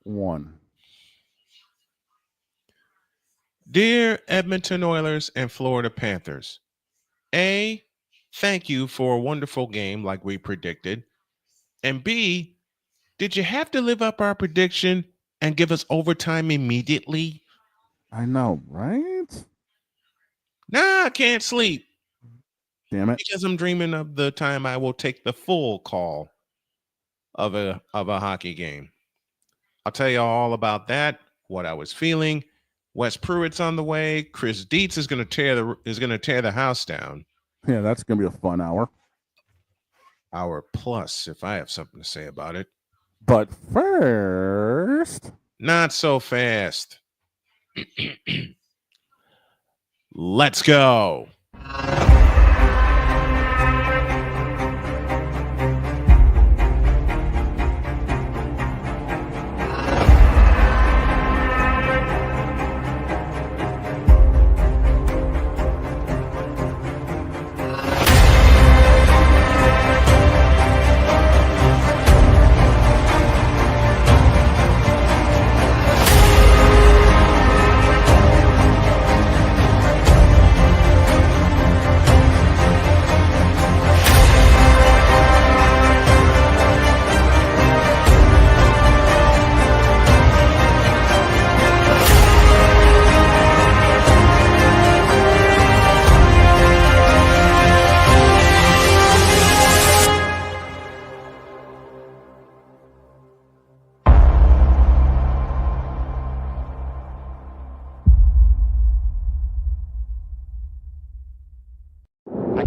1. Dear Edmonton Oilers and Florida Panthers, A, thank you for a wonderful game like we predicted. And B, did you have to live up our prediction and give us overtime immediately? I know, right? Nah, I can't sleep Damn it. because I'm dreaming of the time I will take the full call of a hockey game. I'll tell you all about that, what I was feeling. Wes Pruitt's on the way. Chris Dietz is going to tear the house down. Yeah, that's going to be a fun hour. Hour plus, if I have something to say about it. But first, not so fast. Let's go.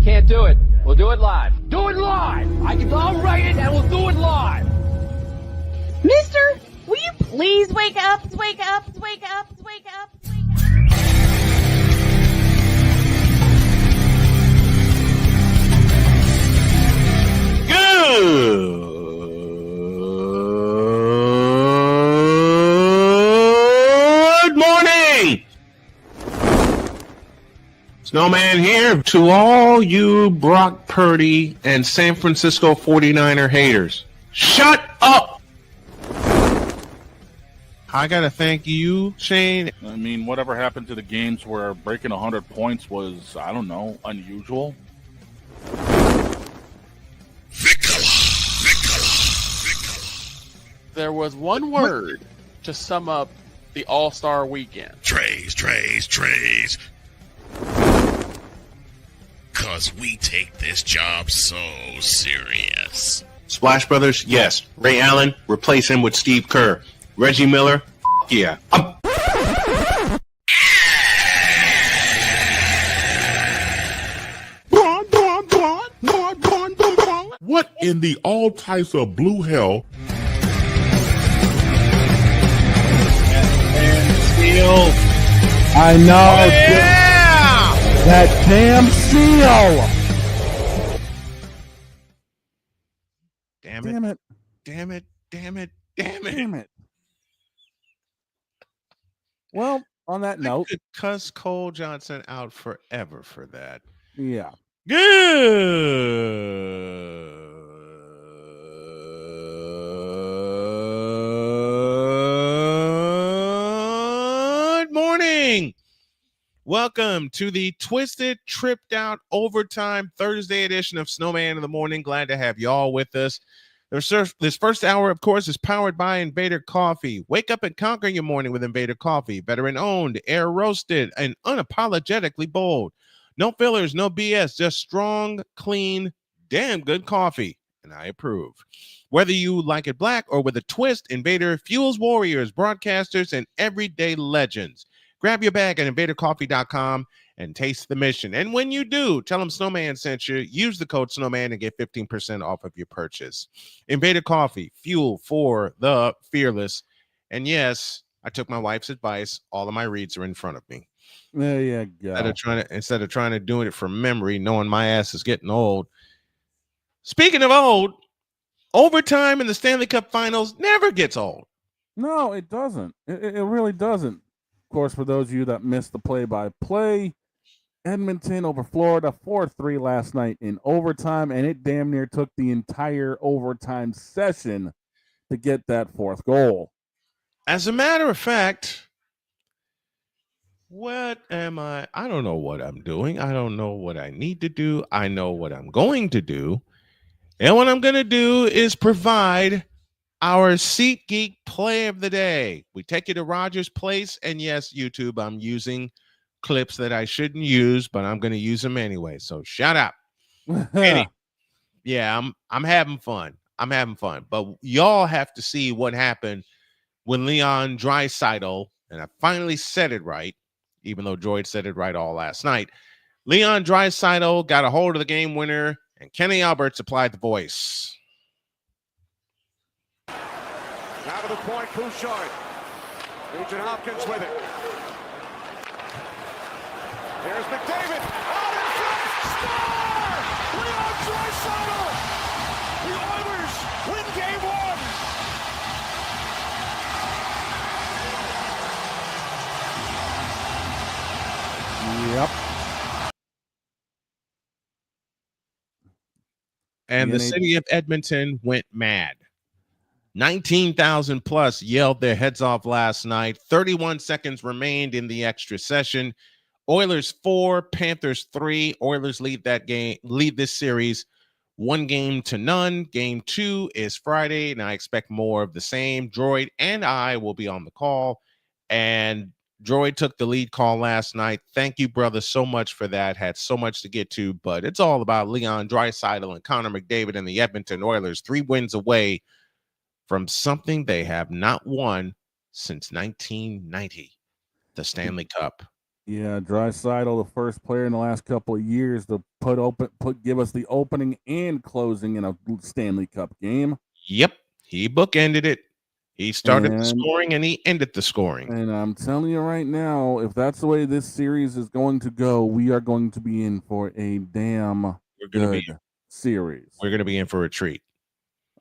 Can't do it. We'll do it live. Do it live! I'll write it and we'll do it live! Mister, will you please wake up, wake up, wake up, wake up, wake up? Good morning! Snowman here to all you Brock Purdy and San Francisco 49er haters. Shut up! I gotta thank you, Shane. I mean, whatever happened to the games where breaking 100 points was, I don't know, unusual? There was one word to sum up the All-Star weekend. Trays. Because we take this job so serious. Splash Brothers, yes. Ray Allen, replace him with Steve Kerr. Reggie Miller, yeah. What in the all types of blue hell? I know. Oh, yeah! That damn seal. Damn it. Well, on that note, I could cuss Cole Johnson out forever for that. Yeah. Good morning. Welcome to the Twisted Tripped Out Overtime Thursday edition of Snowman in the Morning. Glad to have y'all with us. This first hour, of course, is powered by Invader Coffee. Wake up and conquer your morning with Invader Coffee. Veteran owned, air roasted, and unapologetically bold. No fillers, no BS, just strong, clean, damn good coffee. And I approve. Whether you like it black or with a twist, Invader fuels warriors, broadcasters, and everyday legends. Grab your bag at invadercoffee.com and taste the mission. And when you do, tell them Snowman sent you. Use the code Snowman and get 15% off of your purchase. Invader Coffee, fuel for the fearless. And yes, I took my wife's advice. All of my reads are in front of me. There you go. Instead of trying to do it from memory, knowing my ass is getting old. Speaking of old, overtime in the Stanley Cup Finals never gets old. No, it doesn't. It really doesn't. Of course, for those of you that missed the play-by-play, Edmonton over Florida 4-3 last night in overtime, and it damn near took the entire overtime session to get that fourth goal. As a matter of fact, what am I? I don't know what I'm doing. I don't know what I need to do. I know what I'm going to do. And what I'm going to do is provide our SeatGeek play of the day. We take you to Rogers Place. And yes, YouTube, I'm using clips that I shouldn't use, but I'm going to use them anyway. So shout out. Yeah, I'm having fun. I'm having fun. But y'all have to see what happened when Leon Draisaitl, and I finally said it right, even though Droid said it right all last night. Leon Draisaitl got a hold of the game winner, and Kenny Alberts applied the voice. Now to the point, Bouchard. Nugent Hopkins with it. Here's McDavid. Out in front. Score! Leon Draisaitl! The Oilers win game one. Yep. And the city of Edmonton went mad. 19,000 plus yelled their heads off last night. 31 seconds remained in the extra session. Oilers 4, Panthers 3. Oilers lead this series 1-0. Game 2 is Friday, and I expect more of the same. Droid and I will be on the call, and Droid took the lead call last night. Thank you, brother, so much for that. Had so much to get to, but it's all about Leon Draisaitl and Connor McDavid and the Edmonton Oilers. 3 wins away from something they have not won since 1990, the Stanley Cup. Yeah, Draisaitl, the first player in the last couple of years to give us the opening and closing in a Stanley Cup game. Yep, he bookended it. He started the scoring and he ended the scoring. And I'm telling you right now, if that's the way this series is going to go, we are going to be in for a damn good series. We're going to be in for a treat.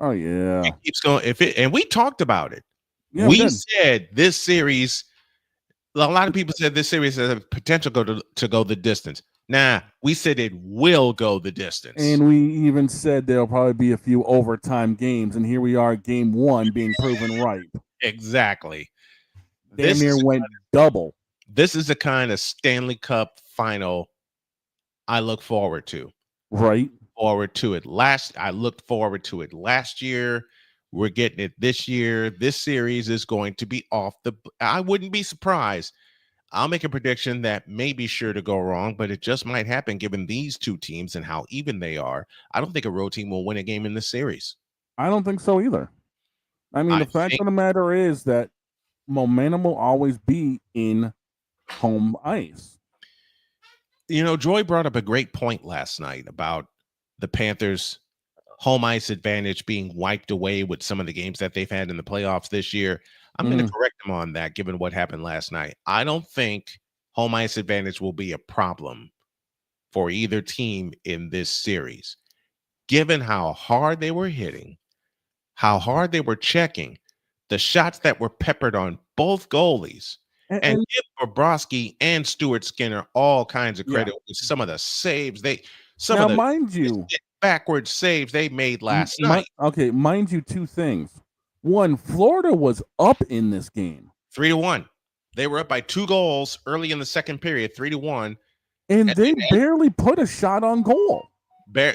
Oh yeah, it keeps going. And we talked about it. Yeah, we said this series. A lot of people said this series has a potential to go the distance. Nah, we said it will go the distance. And we even said there'll probably be a few overtime games, and here we are, game 1 being proven right. Exactly. Damn near went double. This is the kind of Stanley Cup final I look forward to. Right. I looked forward to it last year. We're getting it this year. This series is going to be I wouldn't be surprised. I'll make a prediction that may be sure to go wrong, but it just might happen given these two teams and how even they are. I don't think a road team will win a game in this series. I don't think so either. I mean, the fact of the matter is that momentum will always be in home ice. You know, Joy brought up a great point last night about the Panthers' home ice advantage being wiped away with some of the games that they've had in the playoffs this year. I'm going to correct him on that, given what happened last night. I don't think home ice advantage will be a problem for either team in this series, given how hard they were hitting, how hard they were checking, the shots that were peppered on both goalies, and give Bobrovsky and Stuart Skinner all kinds of credit with some of the saves mind you, backwards saves they made last night. Okay, mind you, 2 things. One, Florida was up in this game 3-1. They were up by 2 goals early in the second period, 3-1, and they barely put a shot on goal.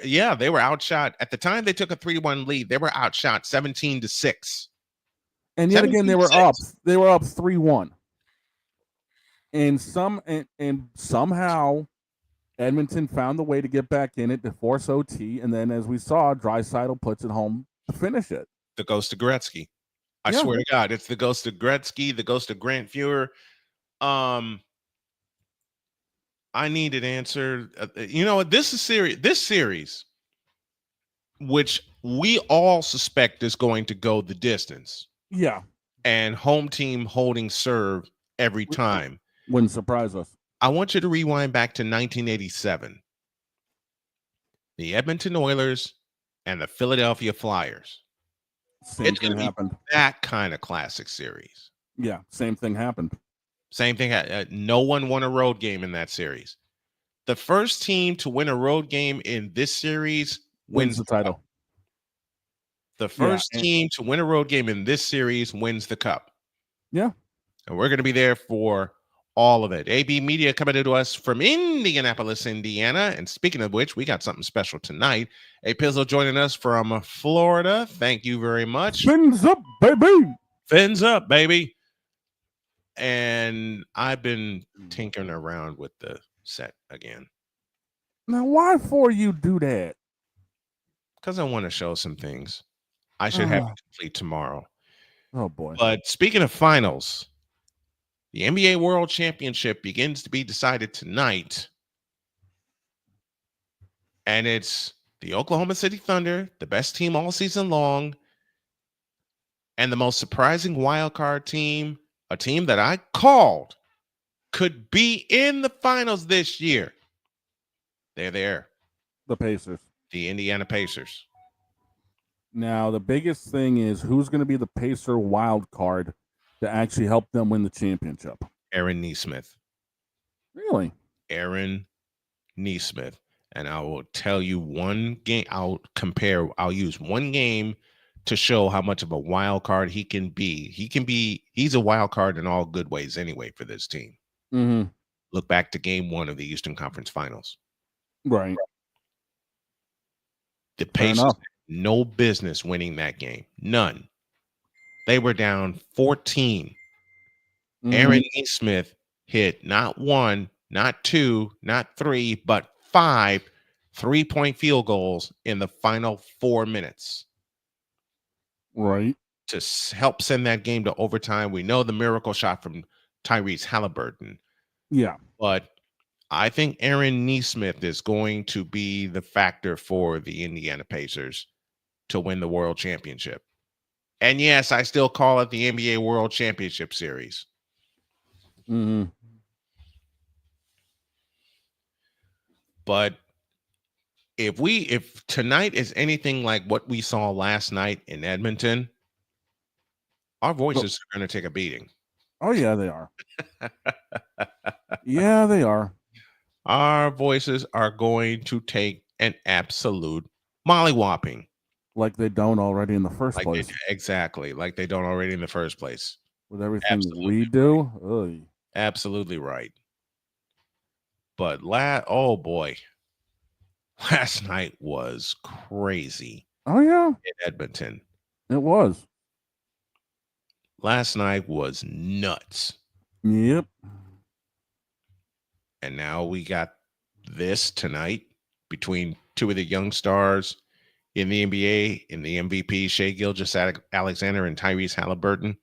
Yeah, they were outshot at the time. They took a 3-1 lead. They were outshot 17-6, and yet again they were up. They were up 3-1, and somehow Edmonton found the way to get back in it to force OT, and then as we saw, Draisaitl puts it home to finish it. The ghost of Gretzky. I swear to God, it's the ghost of Gretzky, the ghost of Grant Fuhrer. I need an answer. You know what? This series, which we all suspect is going to go the distance. Yeah. And home team holding serve every time. Wouldn't surprise us. I want you to rewind back to 1987. The Edmonton Oilers and the Philadelphia Flyers. Same thing happened. That kind of classic series. Yeah, same thing happened. Same thing. No one won a road game in that series. The first team to win a road game in this series wins the title. The first team to win a road game in this series wins the cup. Yeah. And we're going to be there for all of it. AB Media coming to us from Indianapolis, Indiana. And speaking of which, we got something special tonight. A Pizzle joining us from Florida. Thank you very much. Fins up, baby. Fins up, baby. And I've been tinkering around with the set again. Now, why for you do that? Because I want to show some things. I should have it complete tomorrow. Oh, boy. But speaking of finals, the NBA World Championship begins to be decided tonight. And it's the Oklahoma City Thunder, the best team all season long, and the most surprising wild card team, a team that I called could be in the finals this year. They're there. The Pacers. The Indiana Pacers. Now, the biggest thing is who's going to be the Pacer wild card to actually help them win the championship? Aaron Nesmith. Really? Aaron Nesmith. And I will tell you one game. I'll use one game to show how much of a wild card he can be. He's a wild card in all good ways anyway for this team. Mm-hmm. Look back to game 1 of the Eastern Conference Finals. Right. The Pacers had no business winning that game. None. They were down 14. Mm-hmm. Aaron Nesmith hit not 1, not 2, not 3, but 5 3-point field goals in the final 4 minutes. Right. To help send that game to overtime. We know the miracle shot from Tyrese Halliburton. Yeah. But I think Aaron Nesmith is going to be the factor for the Indiana Pacers to win the World Championship. And yes, I still call it the NBA World Championship Series. Mm-hmm. But if tonight is anything like what we saw last night in Edmonton, our voices are going to take a beating. Oh, yeah, they are. Yeah, they are. Our voices are going to take an absolute mollywhopping. Like they don't already in the first place. Exactly. Like they don't already in the first place. With everything we do. Ugh. Absolutely right. But oh boy. Last night was crazy. Oh, yeah. In Edmonton. It was. Last night was nuts. Yep. And now we got this tonight between two of the young stars in the NBA, in the MVP, Shai Gilgeous-Alexander and Tyrese Halliburton.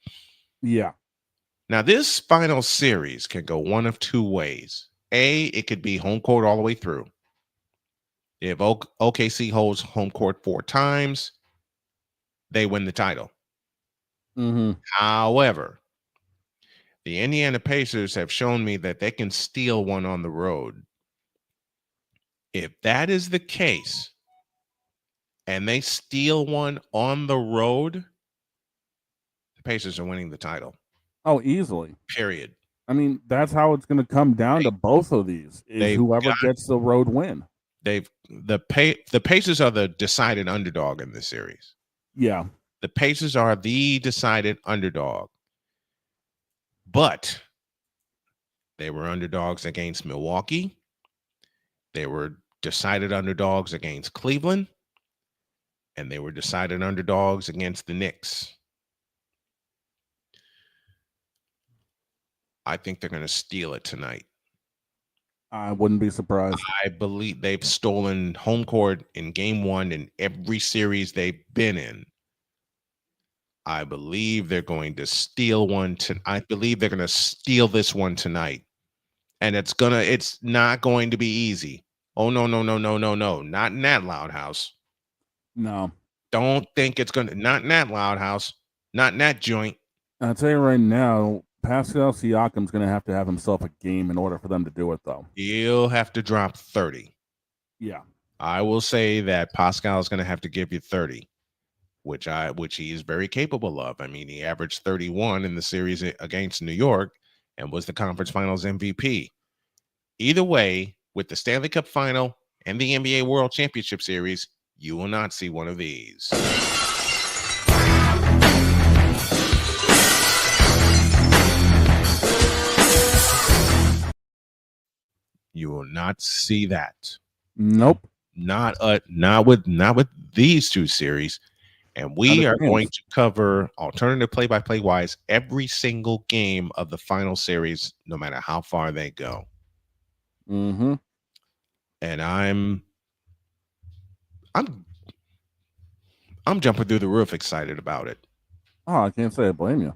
Yeah. Now, this final series can go one of two ways. A, it could be home court all the way through. If OKC holds home court 4 times, they win the title. Mm-hmm. However, the Indiana Pacers have shown me that they can steal one on the road. If that is the case, and they steal one on the road, the Pacers are winning the title. Oh, easily. Period. I mean, that's how it's going to come down to both of these. Is whoever gets the road win. The Pacers are the decided underdog in this series. Yeah. The Pacers are the decided underdog. But they were underdogs against Milwaukee. They were decided underdogs against Cleveland. And they were decided underdogs against the Knicks. I think they're going to steal it tonight. I wouldn't be surprised. I believe they've stolen home court in game 1 in every series they've been in. I believe they're going to steal one. I believe they're going to steal this one tonight. And it's not going to be easy. Oh, no. Not in that loud house. No. Don't think it's going to. Not in that loud house. Not in that joint. I'll tell you right now, Pascal Siakam's going to have himself a game in order for them to do it, though. He'll have to drop 30. Yeah. I will say that Pascal is going to have to give you 30, which he is very capable of. I mean, he averaged 31 in the series against New York and was the conference finals MVP. Either way, with the Stanley Cup final and the NBA World Championship Series, you will not see one of these. You will not see that. Nope. Not with these two series. And we are going to cover alternative play-by-play wise every single game of the final series, no matter how far they go. Mm-hmm. And I'm jumping through the roof excited about it. Oh, I can't say I blame you.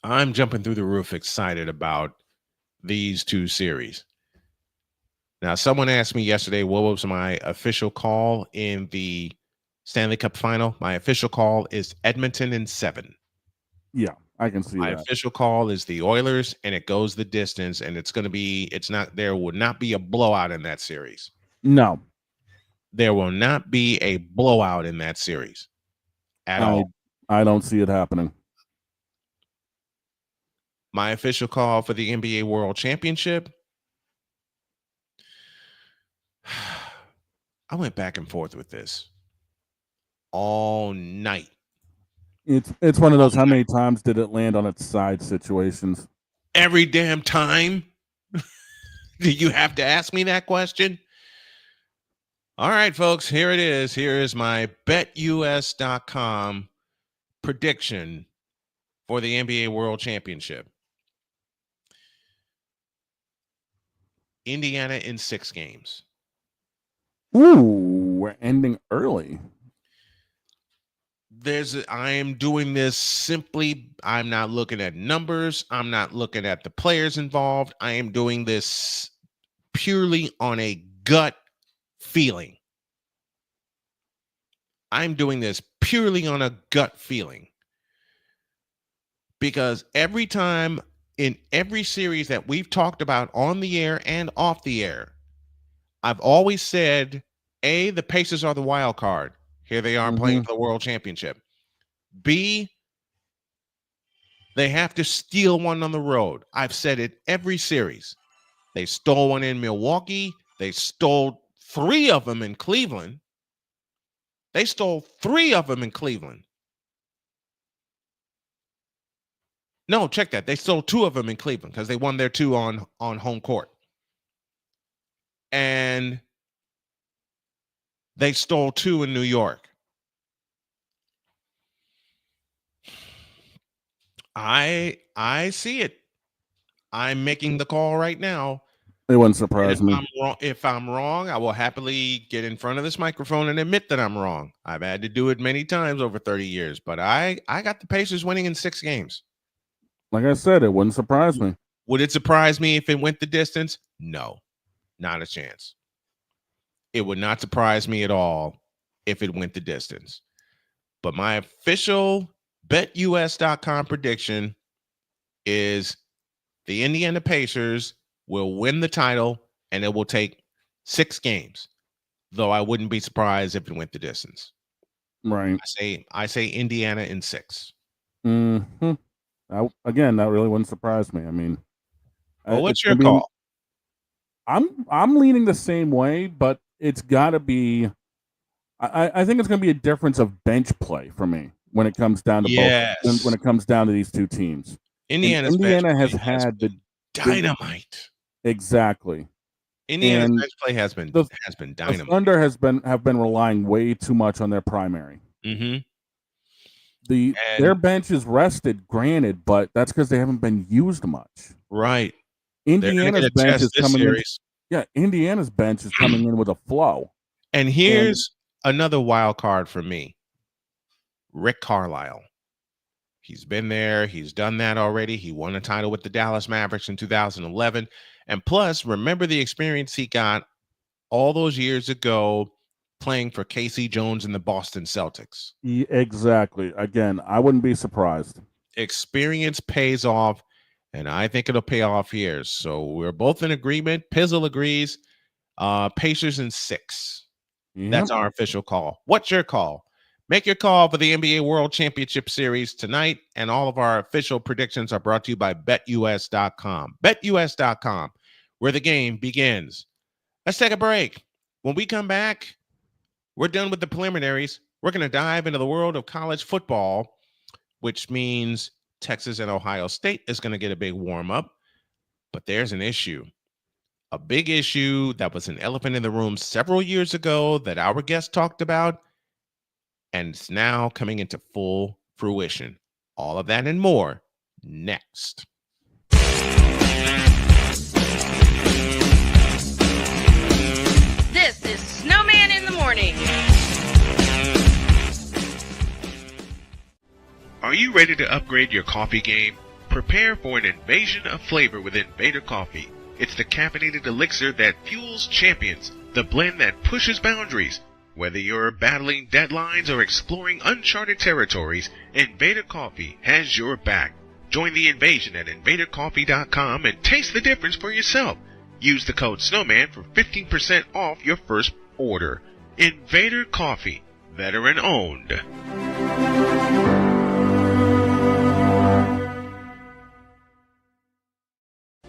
I'm jumping through the roof excited about these two series. Now, someone asked me yesterday, what was my official call in the Stanley Cup final? My official call is Edmonton in 7. Yeah, I can see My that. official call is the Oilers, and it goes the distance, and there will not be a blowout in that series. No. There will not be a blowout in that series at all. I don't see it happening. My official call for the NBA World Championship, I went back and forth with this all night. It's one of those, how many times did it land on its side situations? Every damn time. Do you have to ask me that question? All right, folks, here it is. Here is my BetUS.com prediction for the NBA World Championship. Indiana in 6 games. Ooh, we're ending early. I am doing this simply. I'm not looking at numbers. I'm not looking at the players involved. I am doing this purely on a gut feeling. I'm doing this purely on a gut feeling. Because every time in every series that we've talked about on the air and off the air, I've always said, A, the Pacers are the wild card. Here they are playing for the World Championship. B, they have to steal one on the road. I've said it every series. They stole one in Milwaukee. They stole 3 of them in Cleveland. They stole 3 of them in Cleveland. No, check that. They stole 2 of them in Cleveland because they won their 2 on home court. And they stole 2 in New York. I see it. I'm making the call right now. It wouldn't surprise me. If I'm wrong, I will happily get in front of this microphone and admit that I'm wrong. I've had to do it many times over 30 years, but I got the Pacers winning in 6 games. Like I said, it wouldn't surprise me. Would it surprise me if it went the distance? No, not a chance. It would not surprise me at all if it went the distance. But my official BetUS.com prediction is the Indiana Pacers will win the title, and it will take 6 games. Though I wouldn't be surprised if it went the distance. Right. I say Indiana in 6. Mm-hmm. Again, that really wouldn't surprise me. I mean, well, what's your call? I'm leaning the same way, but it's got to be. I think it's going to be a difference of bench play for me when it comes down to both. When it comes down to these two teams, Indiana has had the dynamite. Exactly. Indiana's bench play has been dynamite. The Thunder have been relying way too much on their primary. Mm-hmm. Their bench is rested, granted, but that's because they haven't been used much. Right. Indiana's bench is coming in. Yeah, Indiana's bench is coming in with a flow. And here's another wild card for me. Rick Carlisle. He's been there. He's done that already. He won a title with the Dallas Mavericks in 2011. And plus, remember the experience he got all those years ago playing for Casey Jones and the Boston Celtics. Exactly. Again, I wouldn't be surprised. Experience pays off, and I think it'll pay off here. So we're both in agreement. Pizzle agrees. Pacers in 6. Yep. That's our official call. What's your call? Make your call for the NBA World Championship Series tonight, and all of our official predictions are brought to you by BetUS.com. BetUS.com, where the game begins. Let's take a break. When we come back, we're done with the preliminaries. We're going to dive into the world of college football, which means Texas and Ohio State is going to get a big warm-up. But there's an issue. a big issue that was an elephant in the room several years ago that our guest talked about, and it's now coming into full fruition. All of that and more next. This is Snowman in the Morning. Are you ready to upgrade your coffee game? Prepare for an invasion of flavor with Invader Coffee. It's the caffeinated elixir that fuels champions, the blend that pushes boundaries. Whether you're battling deadlines or exploring uncharted territories, Invader Coffee has your back. Join the invasion at invadercoffee.com and taste the difference for yourself. Use the code SNOWMAN for 15% off your first order. Invader Coffee, veteran owned.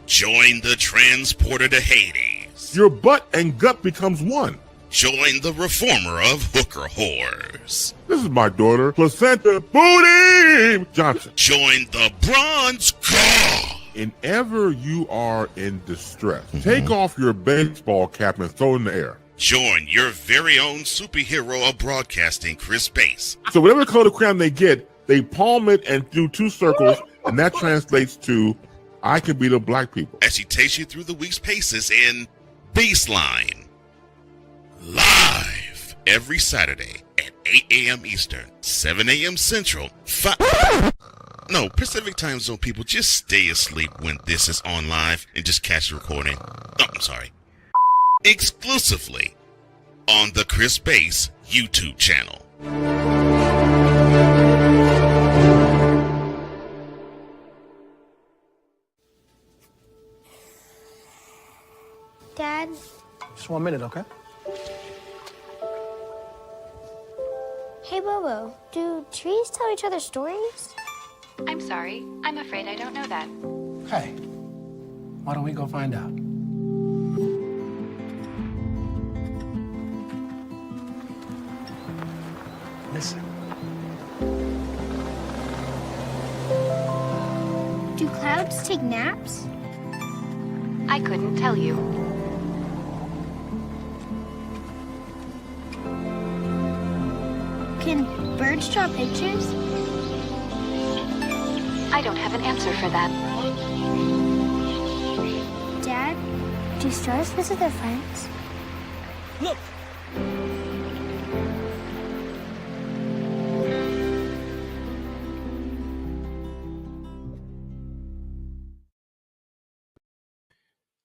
Join the transporter to Hades. Your butt and gut becomes one. Join the reformer of hooker whores. This is my daughter, Placenta Booty Johnson. Join the bronze claw. Whenever you are in distress, take off your baseball cap and throw it in the air. Join your very own superhero of broadcasting, Chris Bass. So whatever color crayon they get, they palm it and do 2 circles, and that translates to I can beat up black people. As she takes you through the week's paces in Baseline. Live every Saturday at 8 a.m. Eastern, 7 a.m. Central, Pacific time zone people, just stay asleep when this is on live and just catch the recording. Oh, I'm sorry. Exclusively on the Chris Bass YouTube channel. Dad? Just 1 minute, okay? Hey, Bobo, do trees tell each other stories? I'm sorry. I'm afraid I don't know that. Hey, why don't we go find out? Listen. Do clouds take naps? I couldn't tell you. Can birds draw pictures? I don't have an answer for that. Dad, do stars visit their friends? Look!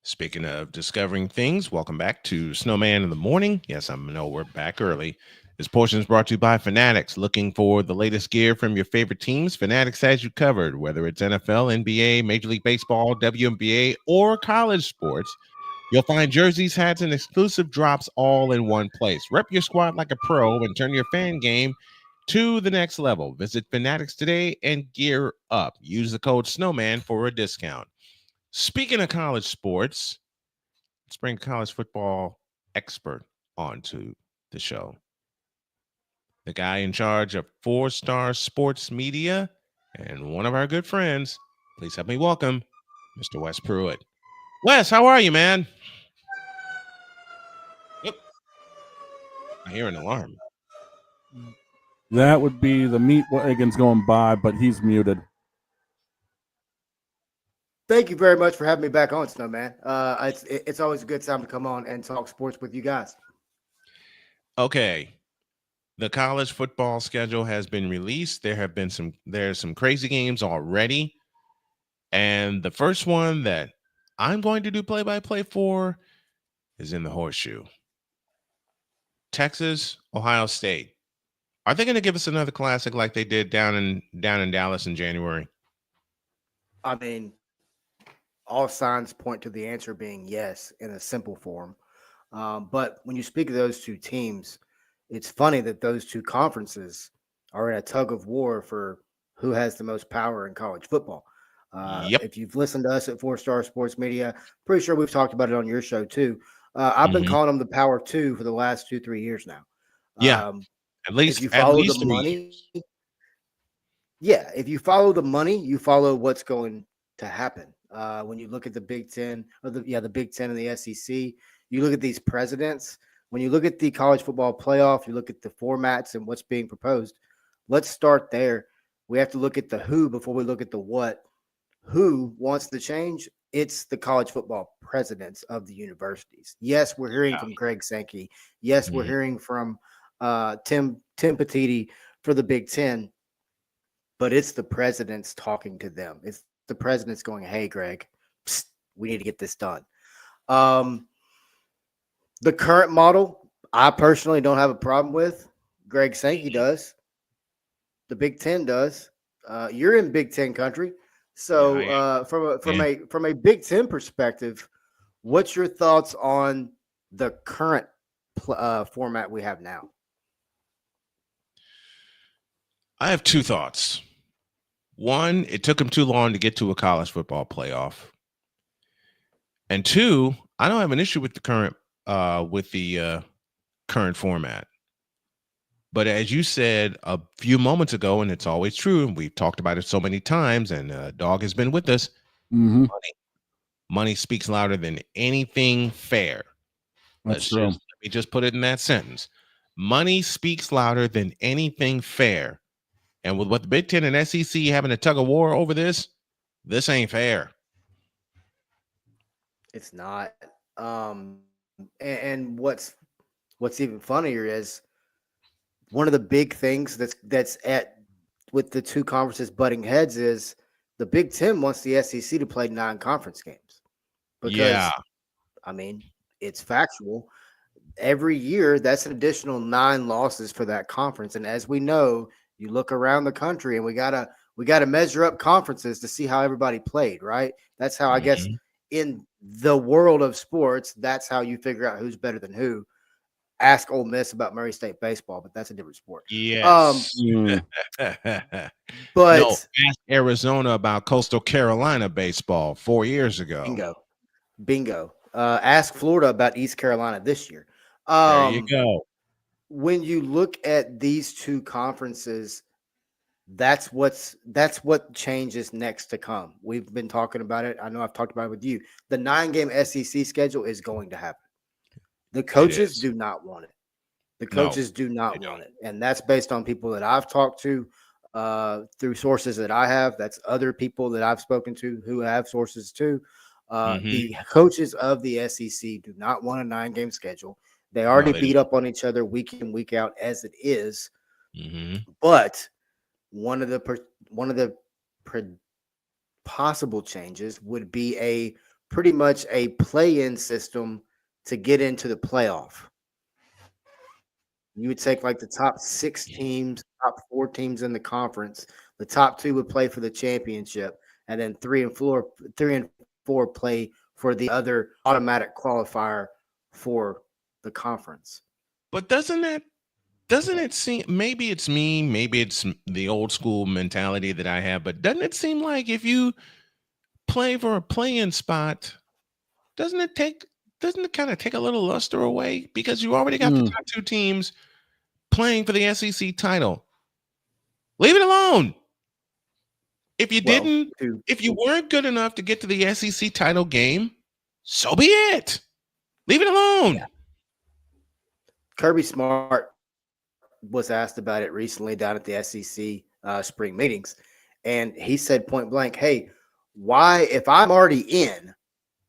Speaking of discovering things, welcome back to Snowman in the Morning. Yes, I know we're back early. This portion is brought to you by Fanatics. Looking for the latest gear from your favorite teams? Fanatics has you covered, whether it's NFL, NBA, Major League Baseball, WNBA, or college sports. You'll find jerseys, hats, and exclusive drops all in one place. Rep your squad like a pro and turn your fan game to the next level. Visit Fanatics today and gear up. Use the code SNOWMAN for a discount. Speaking of college sports, let's bring college football expert onto the show. The guy in charge of 4-Star Sports Media and one of our good friends. Please help me welcome Mr. Wes Pruett. Wes, how are you, man? Yep. I hear an alarm. That would be the meat wagons going by, but he's muted. Thank you very much for having me back on, Snowman. It's always a good time to come on and talk sports with you guys. Okay. The college football schedule has been released. There's some crazy games already. And the first one that I'm going to do play-by-play for is in the Horseshoe. Texas, Ohio State. Are they going to give us another classic like they did down in Dallas in January? I mean, all signs point to the answer being yes in a simple form. But when you speak of those two teams, it's funny that those two conferences are in a tug of war for who has the most power in college football. If you've listened to us at 4-Star Sports Media, pretty sure we've talked about it on your show too. I've been calling them the Power Two for the last 2-3 years now. At least if you follow the 3 money. Yeah, if you follow the money, you follow what's going to happen. When you look at the Big Ten, or the Big Ten and the SEC, you look at these presidents. When you look at the college football playoff, you look at the formats and what's being proposed. Let's start there. We have to look at the who before we look at the what. Who wants to change? It's the college football presidents of the universities. Yes, we're hearing from Greg Sankey. Yes, we're hearing from Tim Petitti for the Big Ten. But it's the presidents talking to them. It's the president's going, hey, Greg, psst, we need to get this done. The current model, I personally don't have a problem with. Greg Sankey does. The Big Ten does. You're in Big Ten country. So from a Big Ten perspective, what's your thoughts on the current format we have now? I have two thoughts. One, it took them too long to get to a college football playoff. And two, I don't have an issue with the current current format. But as you said a few moments ago, and it's always true, and we've talked about it so many times, and Dog has been with us, money speaks louder than anything fair. That's true. Let me just put it in that sentence. Money speaks louder than anything fair. And with what the Big Ten and SEC having a tug of war over this ain't fair. It's not. And what's even funnier is one of the big things that's with the two conferences butting heads is the Big Ten wants the SEC to play non-conference games. Because, I mean, it's factual. Every year, that's an additional 9 losses for that conference. And as we know, you look around the country and we gotta measure up conferences to see how everybody played, right? That's how I guess in the world of sports, that's how you figure out who's better than who. Ask Ole Miss about Murray State baseball, but that's a different sport. Yes. But no, ask Arizona about Coastal Carolina baseball 4 years ago. Bingo. Ask Florida about East Carolina this year. There you go. When you look at these two conferences, that's what changes next to come. We've been talking about it. I know I've talked about it with you. The 9-game SEC schedule is going to happen. The coaches do not want it. The coaches do not want it. And that's based on people that I've talked to through sources that I have. That's other people that I've spoken to who have sources too. The coaches of the SEC do not want a 9-game schedule. They already beat up on each other week in, week out as it is. But one of the possible changes would be pretty much a play-in system to get into the playoff. You would take like the top 6 teams, top 4 teams in the conference. The top 2 would play for the championship, and then 3 and 4 play for the other automatic qualifier for the conference. But doesn't it seem, maybe it's me, maybe it's the old school mentality that I have, but doesn't it seem like if you play for a play-in spot, doesn't it kind of take a little luster away? Because you already got the top 2 teams playing for the SEC title. Leave it alone. If you weren't good enough to get to the SEC title game, so be it. Leave it alone. Yeah. Kirby Smart was asked about it recently down at the SEC spring meetings, and he said point blank, hey, why, if I'm already in,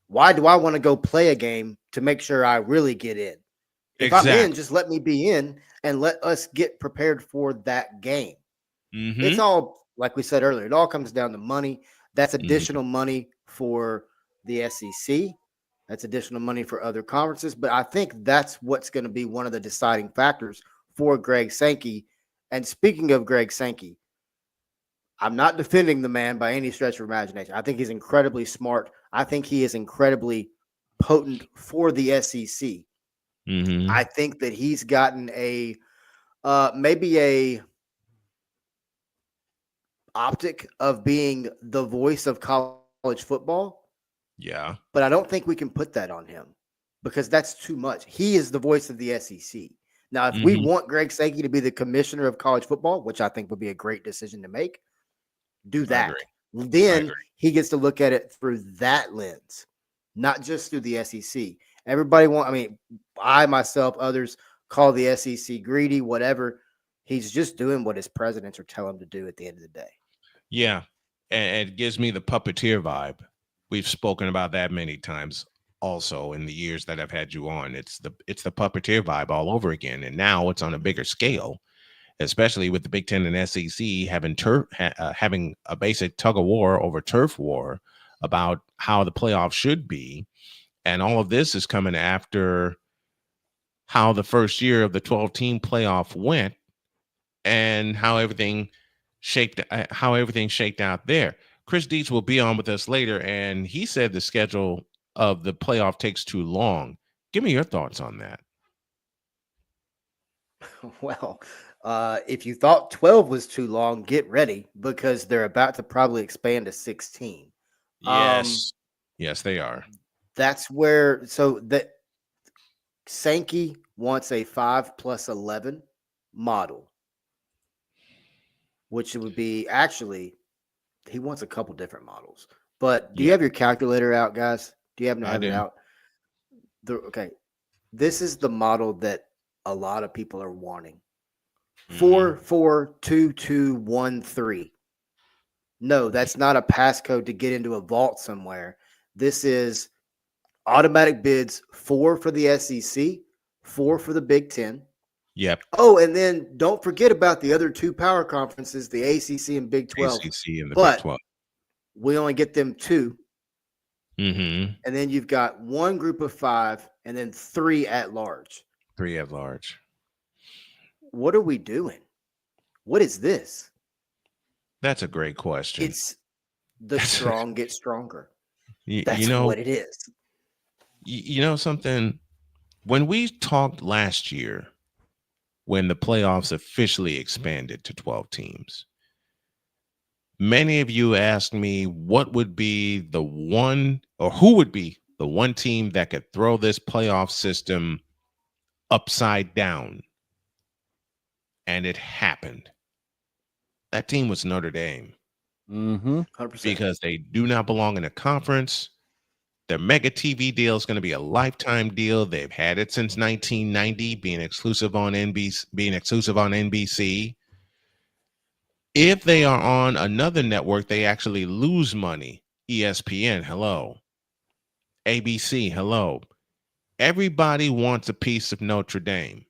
why do I want to go play a game to make sure I really get in? If I'm in, just let me be in and let us get prepared for that game. It's all, like we said earlier, it all comes down to money. That's additional money for the SEC. That's additional money for other conferences. But I think that's what's going to be one of the deciding factors for Greg Sankey. And speaking of Greg Sankey, I'm not defending the man by any stretch of imagination. I think he's incredibly smart. I think he is incredibly potent for the SEC. I think that he's gotten maybe a optic of being the voice of college football. Yeah. But I don't think we can put that on him because that's too much. He is the voice of the SEC. Now, if we want Greg Sankey to be the commissioner of college football, which I think would be a great decision to make, do that. Then he gets to look at it through that lens, not just through the SEC. Everybody I myself, others call the SEC greedy, whatever. He's just doing what his presidents are telling him to do at the end of the day. Yeah. And it gives me the puppeteer vibe. We've spoken about that many times also in the years that I've had you on. It's the puppeteer vibe all over again. And now it's on a bigger scale, especially with the Big Ten and SEC having a basic tug of war over turf war about how the playoffs should be. And all of this is coming after how the first year of the 12-team playoff went and how everything shaked out there. Chris Dietz will be on with us later, and he said the schedule of the playoff takes too long. Give me your thoughts on that. Well, if you thought 12 was too long, get ready because they're about to probably expand to 16. Yes, they are. That's where Sankey wants a 5+11 model, which would be actually he wants a couple different models. But do you have your calculator out, guys? Do you happen to have it out? Okay, this is the model that a lot of people are wanting. 4-4-2-2-1-3. No, that's not a passcode to get into a vault somewhere. This is automatic bids, 4 for the SEC, 4 for the Big Ten. Yep. Oh, and then don't forget about the other 2 power conferences, the ACC and Big 12. ACC and the Big 12. We only get them 2. Mm-hmm. And then you've got 1 group of 5 and then 3 at large. 3 at large. What are we doing? What is this? That's a great question. It's the strong get stronger. That's what it is. You know something? When we talked last year, when the playoffs officially expanded to 12 teams, many of you asked me what would be the one, or who would be the one team that could throw this playoff system upside down. And it happened. That team was Notre Dame. 100%. Because they do not belong in a conference. Their mega TV deal is going to be a lifetime deal. They've had it since 1990, being exclusive on NBC. If they are on another network, they actually lose money. ESPN, hello. ABC, hello. Everybody wants a piece of Notre Dame.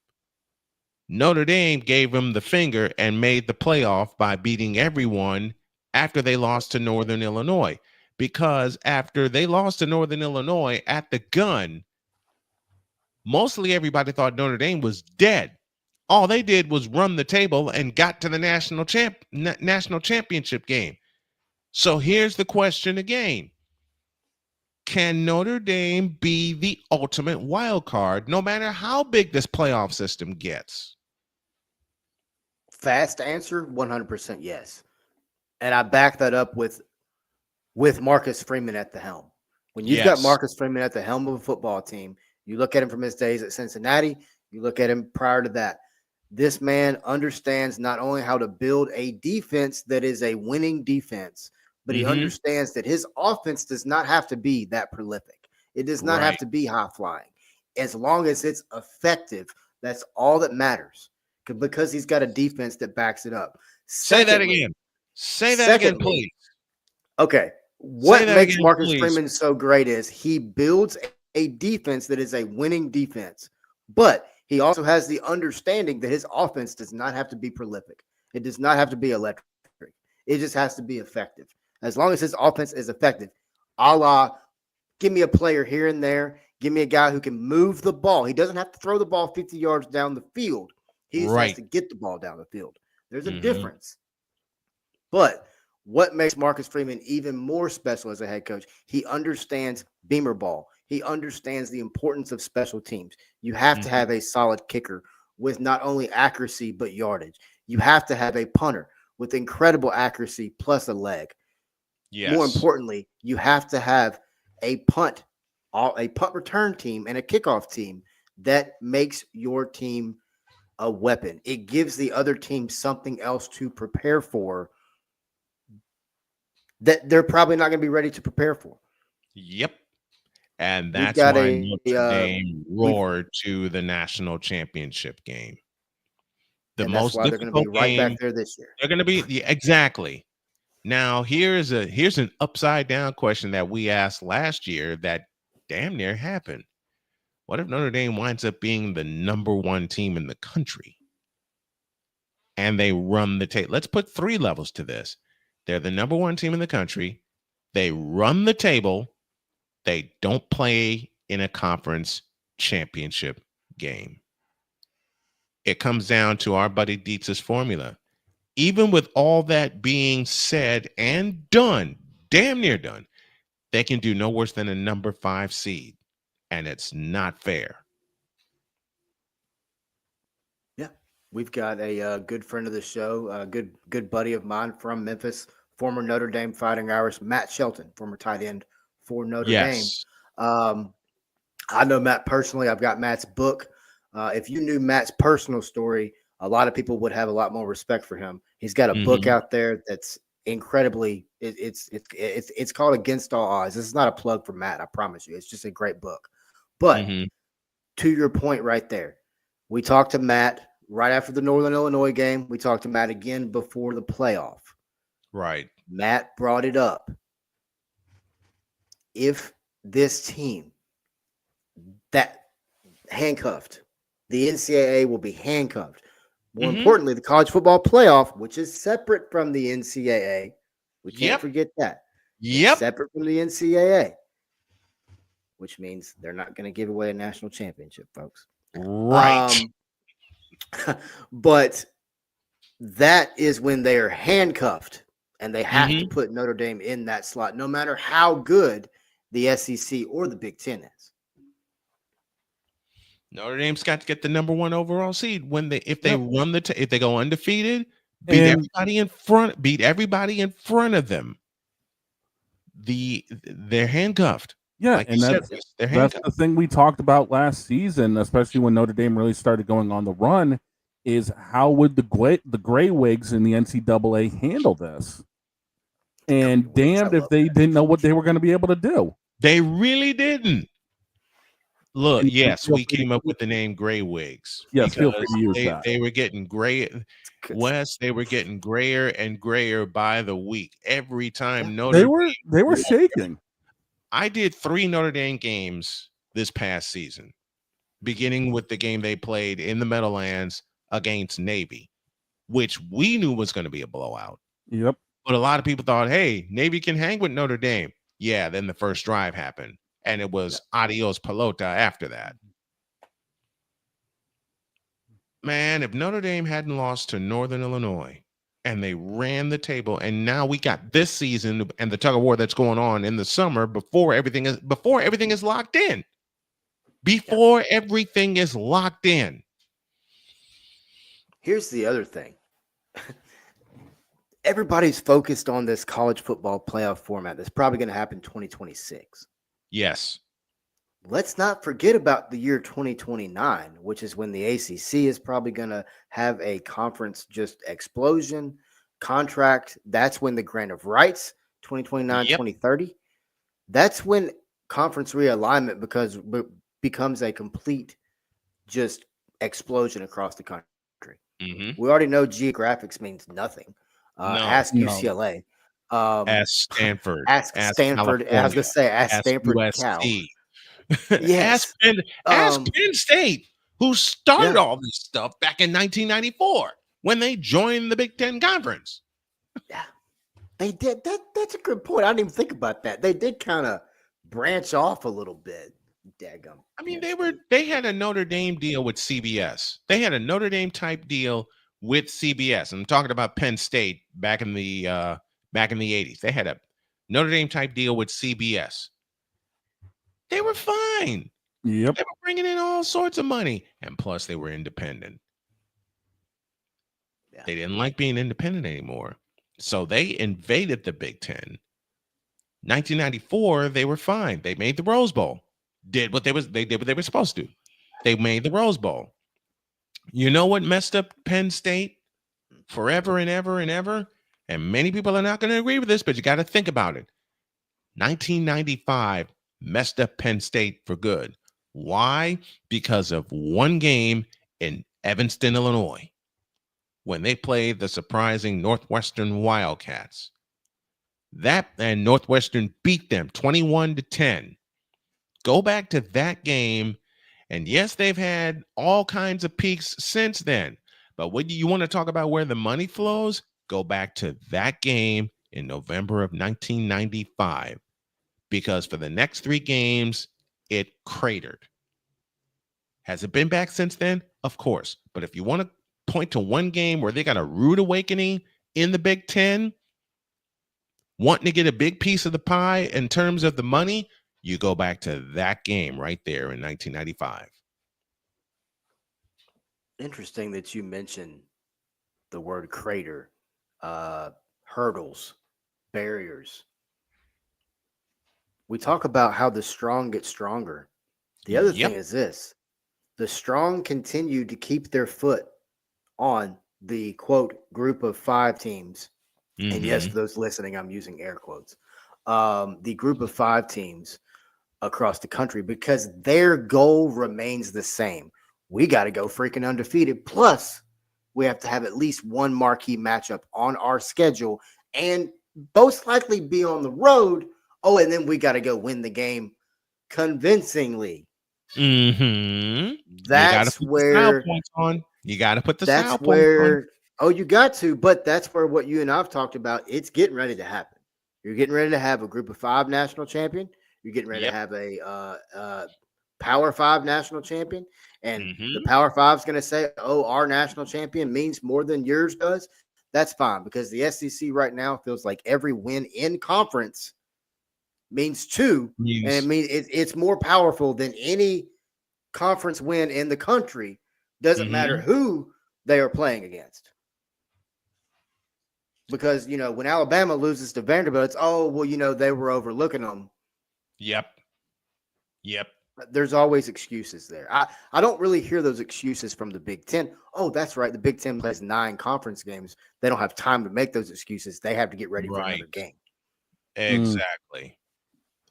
Notre Dame gave them the finger and made the playoff by beating everyone after they lost to Northern Illinois. Because after they lost to Northern Illinois at the gun, mostly everybody thought Notre Dame was dead. All they did was run the table and got to the national championship game. So here's the question again. Can Notre Dame be the ultimate wild card no matter how big this playoff system gets? Fast answer, 100% yes. And I back that up with Marcus Freeman at the helm. When you've got Marcus Freeman at the helm of a football team, you look at him from his days at Cincinnati, you look at him prior to that. This man understands not only how to build a defense that is a winning defense, but he understands that his offense does not have to be that prolific. It does not have to be high flying. As long as it's effective, that's all that matters. Because he's got a defense that backs it up. Say that again. Say that again, please. Okay. What makes Marcus Freeman so great is he builds a defense that is a winning defense, but he also has the understanding that his offense does not have to be prolific. It does not have to be electric. It just has to be effective. As long as his offense is effective, a la, give me a player here and there. Give me a guy who can move the ball. He doesn't have to throw the ball 50 yards down the field. He just has to get the ball down the field. There's a difference. But what makes Marcus Freeman even more special as a head coach? He understands Beamer ball. He understands the importance of special teams. You have to have a solid kicker with not only accuracy, but yardage. You have to have a punter with incredible accuracy plus a leg. Yes. More importantly, you have to have a punt return team and a kickoff team that makes your team a weapon. It gives the other team something else to prepare for that they're probably not going to be ready to prepare for. Yep. And We've that's got why a Notre Dame roared to the national championship game. The and that's most why they're going to be difficult right game. back there this year. They're going to be exactly. Now here's an upside down question that we asked last year that damn near happened. What if Notre Dame winds up being the number 1 team in the country and they run the table? Let's put 3 levels to this. They're the number 1 team in the country. They run the table. They don't play in a conference championship game. It comes down to our buddy Dietz's formula. Even with all that being said and done, damn near done, they can do no worse than a number 5 seed. And it's not fair. Yeah. We've got a good friend of the show, a good buddy of mine from Memphis, former Notre Dame Fighting Irish, Matt Shelton, former tight end for Notre Dame. I know Matt personally. I've got Matt's book. If you knew Matt's personal story, a lot of people would have a lot more respect for him. He's got a book out there that's incredibly. It's called Against All Odds. This is not a plug for Matt. I promise you. It's just a great book. But to your point right there, we talked to Matt right after the Northern Illinois game. We talked to Matt again before the playoff. Right. Matt brought it up. If this team that handcuffed, the NCAA will be handcuffed. More importantly, the college football playoff, which is separate from the NCAA. We can't forget that. It's separate from the NCAA, which means they're not going to give away a national championship, folks. Right. But that is when they are handcuffed and they have to put Notre Dame in that slot, no matter how good the SEC or the Big Ten is. Notre Dame's got to get the number 1 overall seed if they go undefeated, beat everybody in front of them. They're handcuffed. Yeah, like and that's the thing we talked about last season, especially when Notre Dame really started going on the run, is how would the Gray Wigs in the NCAA handle this? And damned if they didn't know what they were going to be able to do. They really didn't. Look, yes, we came up with the name Gray Wigs. Yes, feel free to use that. They were getting gray. Wes, they were getting grayer and grayer by the week. Every time They were shaking. I did 3 Notre Dame games this past season, beginning with the game they played in the Meadowlands against Navy, which we knew was going to be a blowout. Yep. But a lot of people thought, hey, Navy can hang with Notre Dame. Yeah, then the first drive happened, and it was adios pelota after that. Man, if Notre Dame hadn't lost to Northern Illinois and they ran the table, and now we got this season and the tug of war that's going on in the summer before everything is locked in. Before everything is locked in. Here's the other thing. Everybody's focused on this college football playoff format that's probably going to happen 2026. Yes. Let's not forget about the year 2029, which is when the ACC is probably going to have a conference just explosion contract. That's when the grant of rights, 2029, 2030. That's when conference realignment becomes a complete just explosion across the country. We already know geographics means nothing. Ask UCLA. Ask Stanford. Ask Stanford. California. I was going to say, ask Stanford. USC. Yes. Ask Penn State, who started all this stuff back in 1994 when they joined the Big Ten Conference. Yeah, they did. That's a good point. I didn't even think about that. They did kind of branch off a little bit. Daggum. I mean, they had a Notre Dame deal with CBS. They had a Notre Dame type deal with CBS. I'm talking about Penn State back in the 80s. They had a Notre Dame type deal with CBS. They were fine. Yep. They were bringing in all sorts of money. And plus, they were independent. Yeah. They didn't like being independent anymore. So they invaded the Big Ten. 1994, they were fine. They made the Rose Bowl. They did what they were supposed to. They made the Rose Bowl. You know what messed up Penn State forever and ever and ever? And many people are not going to agree with this, but you got to think about it. 1995 messed up Penn State for good. Why? Because of one game in Evanston, Illinois, when they played the surprising Northwestern Wildcats. That and Northwestern beat them 21-10. Go back to that game, and yes, they've had all kinds of peaks since then. But when you want to talk about where the money flows, go back to that game in November of 1995, because for the next 3 games, it cratered. Has it been back since then? Of course. But if you want to point to one game where they got a rude awakening in the Big Ten, wanting to get a big piece of the pie in terms of the money, you go back to that game right there in 1995. Interesting that you mentioned the word crater, hurdles, barriers. We talk about how the strong get stronger. The other thing is this: the strong continue to keep their foot on the quote group of 5 teams. And yes, for those listening, I'm using air quotes. The group of 5 teams across the country, because their goal remains the same. We got to go freaking undefeated. Plus, we have to have at least one marquee matchup on our schedule and most likely be on the road. Oh, and then we got to go win the game convincingly. That's where points on. You got to put the that's where points on. Oh, you got to, but that's where what you and I've talked about, it's getting ready to happen. You're getting ready to have a group of 5 national champion. You're getting ready to have a Power 5 national champion. And the Power 5 is going to say, oh, our national champion means more than yours does. That's fine, because the SEC right now feels like every win in conference means 2. And it means it's more powerful than any conference win in the country. Doesn't matter who they are playing against. Because, you know, when Alabama loses to Vanderbilt, it's, oh, well, you know, they were overlooking them. Yep. There's always excuses there. I don't really hear those excuses from the Big Ten. Oh, that's right. The Big Ten plays 9 conference games. They don't have time to make those excuses. They have to get ready for another game.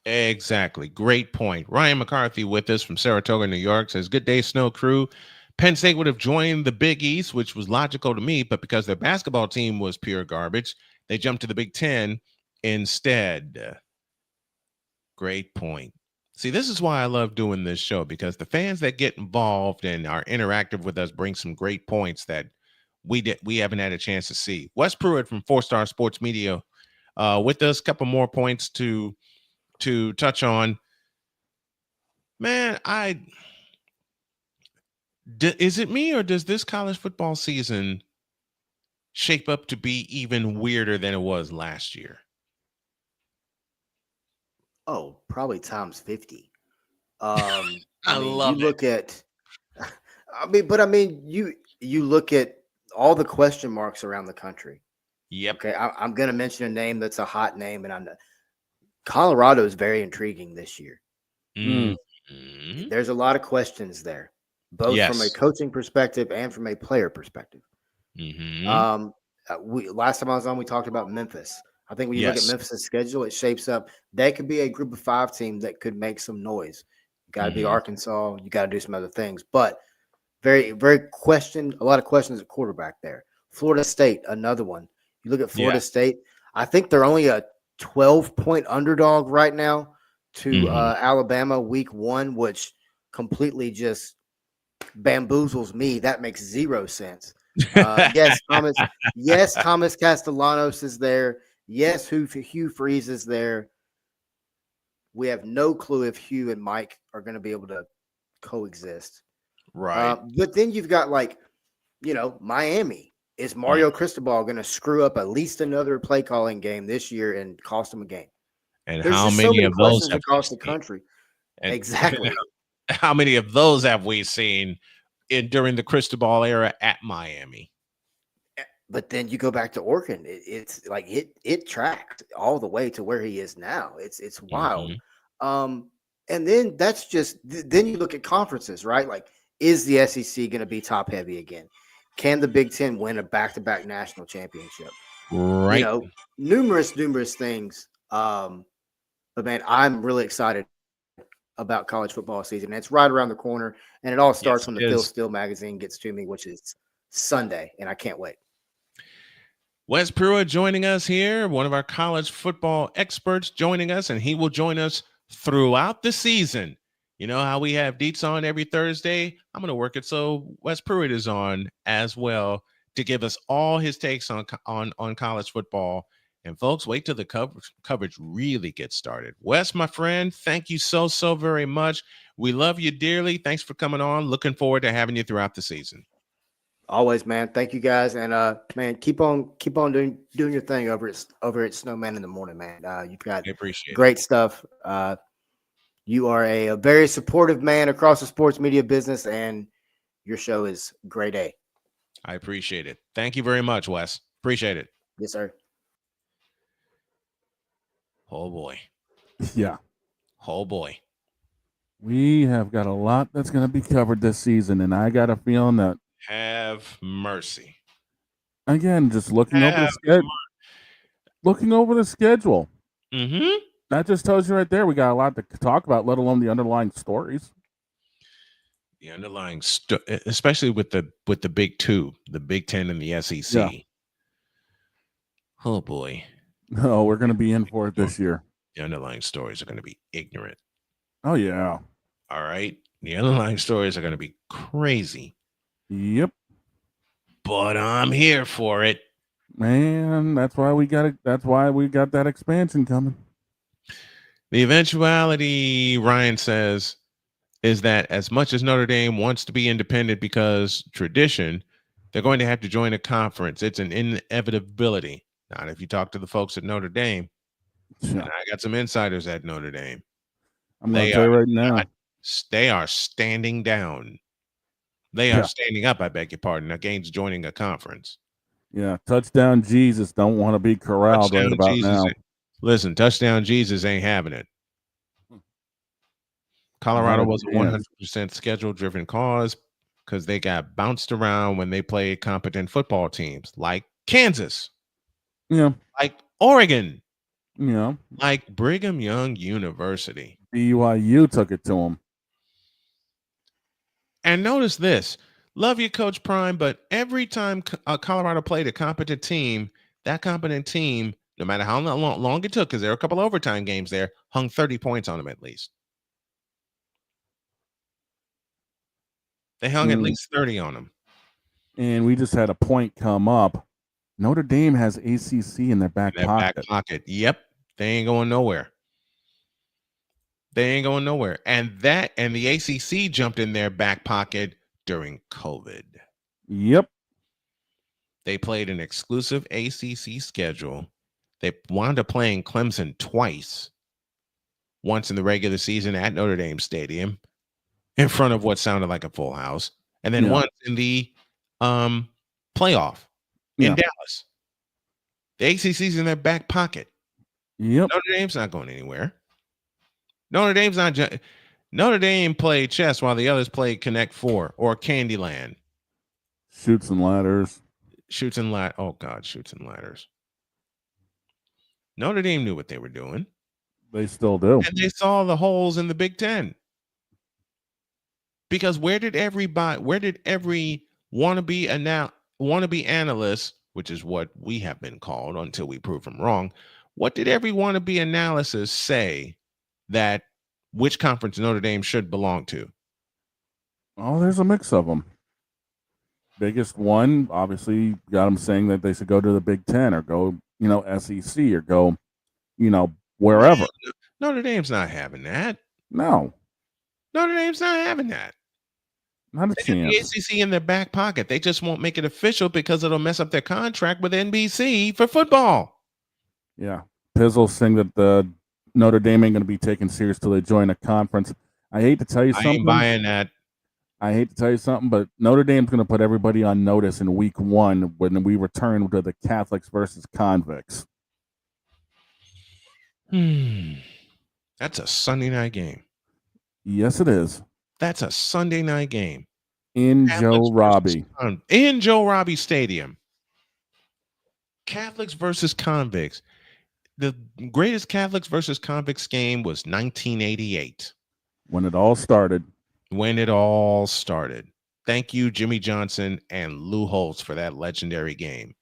Exactly. Great point. Ryan McCarthy with us from Saratoga, New York, says, good day, Snow Crew. Penn State would have joined the Big East, which was logical to me, but because their basketball team was pure garbage, they jumped to the Big Ten instead. Great point. See, this is why I love doing this show, because the fans that get involved and are interactive with us bring some great points that we haven't had a chance to see. Wes Pruett from 4-Star Sports Media with us. A couple more points to touch on. Man, is it me, or does this college football season shape up to be even weirder than it was last year? Oh, probably times 50. I love you look at, you look at all the question marks around the country. Yep. Okay, I'm going to mention a name that's a hot name, and Colorado is very intriguing this year. There's a lot of questions there, both from a coaching perspective and from a player perspective. Last time I was on, we talked about Memphis. I think when you look at Memphis' schedule, it shapes up. They could be a group of 5 team that could make some noise. You got to be Arkansas. You got to do some other things, but very, very a lot of questions at quarterback there. Florida State, another one. You look at Florida State. I think they're only a 12-point underdog right now to Alabama week 1, which completely just bamboozles me. That makes 0 sense. Yes, Thomas Castellanos is there. Yes, Hugh Freeze is there. We have no clue if Hugh and Mike are going to be able to coexist. Right. But then you've got, Miami. Is Mario Cristobal going to screw up at least another play calling game this year and cost them a game? And how many of those have across the country? Exactly. How many of those have we seen during the Cristobal era at Miami? But then you go back to Oregon. It's like it tracked all the way to where he is now. It's wild. And then then you look at conferences, right? Like, is the SEC going to be top heavy again? Can the Big Ten win a back-to-back national championship? Right. You know, numerous things. But man, I'm really excited about college football season. It's right around the corner, and it all starts when the Phil Steele magazine gets to me, which is Sunday, and I can't wait. Wes Pruett joining us here, one of our college football experts joining us, and he will join us throughout the season. You know how we have Deets on every Thursday? I'm going to work it so Wes Pruett is on as well to give us all his takes on college football. And folks, wait till the coverage really gets started. Wes, my friend, thank you so very much. We love you dearly. Thanks for coming on. Looking forward to having you throughout the season. Always, man. Thank you guys, and man, keep on doing your thing over at Snowman in the Morning, man. You've got great stuff. You are a very supportive man across the sports media business, and your show is grade A. I appreciate it. Thank you very much, Wes. Appreciate it. Yes, sir. Oh boy. Yeah. Oh boy. We have got a lot that's going to be covered this season, and I got a feeling that have mercy. Again, just looking over the schedule. Mm-hmm. That just tells you right there we got a lot to talk about, let alone the underlying stories. The underlying, especially with the big two, the Big Ten and the SEC. Yeah. Oh boy. No, we're going to be in for it this year. The underlying stories are going to be ignorant. Oh yeah. All right. The underlying stories are going to be crazy. Yep. But I'm here for it. Man, that's why we got it. That's why we got that expansion coming. The eventuality, Ryan says, is that as much as Notre Dame wants to be independent because tradition, they're going to have to join a conference. It's an inevitability. Not if you talk to the folks at Notre Dame. Yeah. And I got some insiders at Notre Dame. I'm going to tell you right now. They are standing down. They are standing up, I beg your pardon, against joining a conference. Yeah, touchdown Jesus don't want to be corralled right about now. Listen, touchdown Jesus ain't having it. Colorado was a 100% schedule-driven cause because they got bounced around when they played competent football teams like Kansas. Yeah. Like Oregon. Yeah. Like Brigham Young University. BYU took it to them. And notice this. Love you, Coach Prime, but every time Colorado played a competent team, that competent team, no matter how long it took, because there were a couple of overtime games there, hung 30 points on them at least. They hung at least 30 on them. And we just had a point come up. Notre Dame has ACC in their back pocket. Yep. They ain't going nowhere. They ain't going nowhere. And the ACC jumped in their back pocket during COVID. Yep. They played an exclusive ACC schedule. They wound up playing Clemson twice. Once in the regular season at Notre Dame Stadium in front of what sounded like a full house. And then once in the playoff in Dallas. The ACC's in their back pocket. Yep. Notre Dame's not going anywhere. Notre Dame played chess while the others played Connect 4 or Candyland. Shoots and ladders. Oh, God, shoots and ladders. Notre Dame knew what they were doing. They still do. And they saw the holes in the Big Ten. Because where did every wannabe analyst, which is what we have been called until we prove them wrong, what did every wannabe analysis say that which conference Notre Dame should belong to? Oh, there's a mix of them. Biggest one, obviously, got them saying that they should go to the Big Ten or go, SEC or go, wherever. Notre Dame's not having that. No. Notre Dame's not having that. Not a chance. The ACC in their back pocket. They just won't make it official because it'll mess up their contract with NBC for football. Yeah. Pizzle saying that the Notre Dame ain't going to be taken serious till they join a conference. I hate to tell you something. I ain't buying that. I hate to tell you something, but Notre Dame's going to put everybody on notice in week 1 when we return to the Catholics versus convicts. That's a Sunday night game. Yes, it is. That's a Sunday night game. In Joe Robbie. In Joe Robbie Stadium. Catholics versus convicts. The greatest Catholics versus convicts game was 1988. When it all started. Thank you, Jimmy Johnson and Lou Holtz, for that legendary game.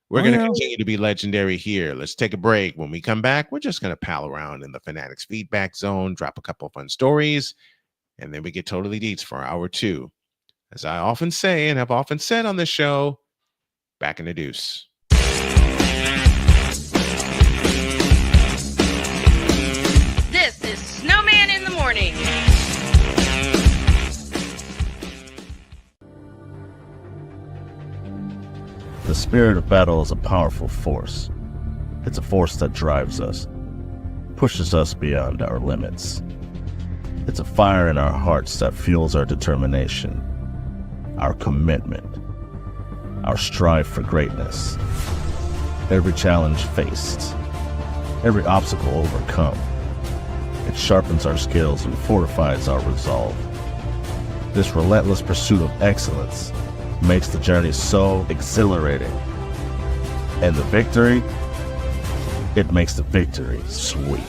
We're going to continue to be legendary here. Let's take a break. When we come back, we're just going to pal around in the Fanatics feedback zone, drop a couple of fun stories, and then we get totally deets for hour 2. As I often say and have often said on this show, back in the deuce. This is Snowman in the Morning. The spirit of battle is a powerful force. It's a force that drives us, pushes us beyond our limits. It's a fire in our hearts that fuels our determination, our commitment, our strive for greatness. Every challenge faced, every obstacle overcome, it sharpens our skills and fortifies our resolve. This relentless pursuit of excellence makes the journey so exhilarating. And the victory, it makes the victory sweet.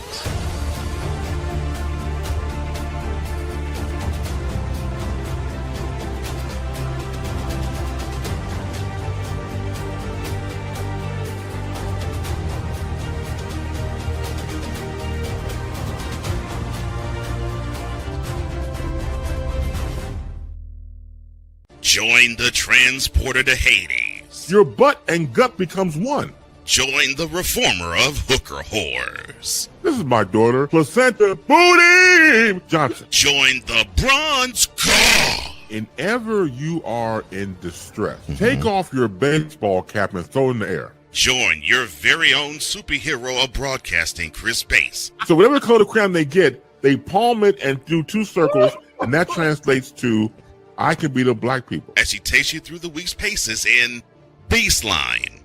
Join the transporter to Hades. Your butt and gut becomes one. Join the reformer of hooker whores. This is my daughter, Placenta Booty Johnson. Join the bronze car. Whenever you are in distress, take off your baseball cap and throw it in the air. Join your very own superhero of broadcasting, Chris Bass. So whatever color crayon they get, they palm it and do 2 circles, and that translates to I can beat up black people. As he takes you through the week's paces in Baseline.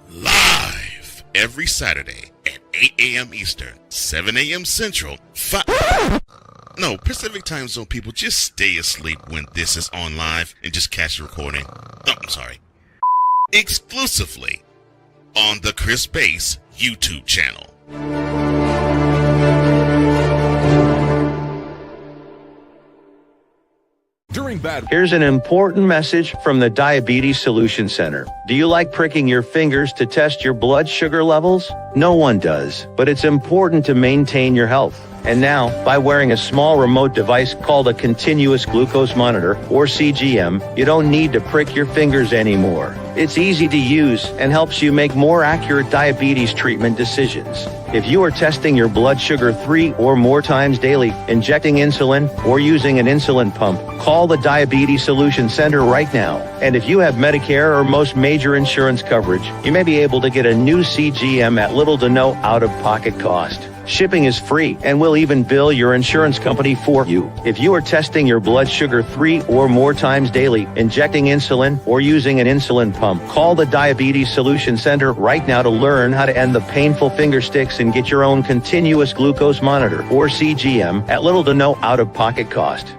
Live every Saturday at 8 a.m. Eastern, 7 a.m. Central, Pacific Time Zone people, just stay asleep when this is on live and just catch the recording. Exclusively on the Chris Bass YouTube channel. Here's an important message from the Diabetes Solution Center. Do you like pricking your fingers to test your blood sugar levels? No one does, but it's important to maintain your health. And now, by wearing a small remote device called a continuous glucose monitor, or CGM, you don't need to prick your fingers anymore. It's easy to use and helps you make more accurate diabetes treatment decisions. If you are testing your blood sugar 3 or more times daily, injecting insulin, or using an insulin pump, call the Diabetes Solution Center right now. And if you have Medicare or most major insurance coverage, you may be able to get a new CGM at little to no out-of-pocket cost. Shipping is free, and we'll even bill your insurance company for you. If you are testing your blood sugar 3 or more times daily, injecting insulin, or using an insulin pump, call the Diabetes Solution Center right now to learn how to end the painful finger sticks and get your own continuous glucose monitor, or CGM, at little to no out-of-pocket cost.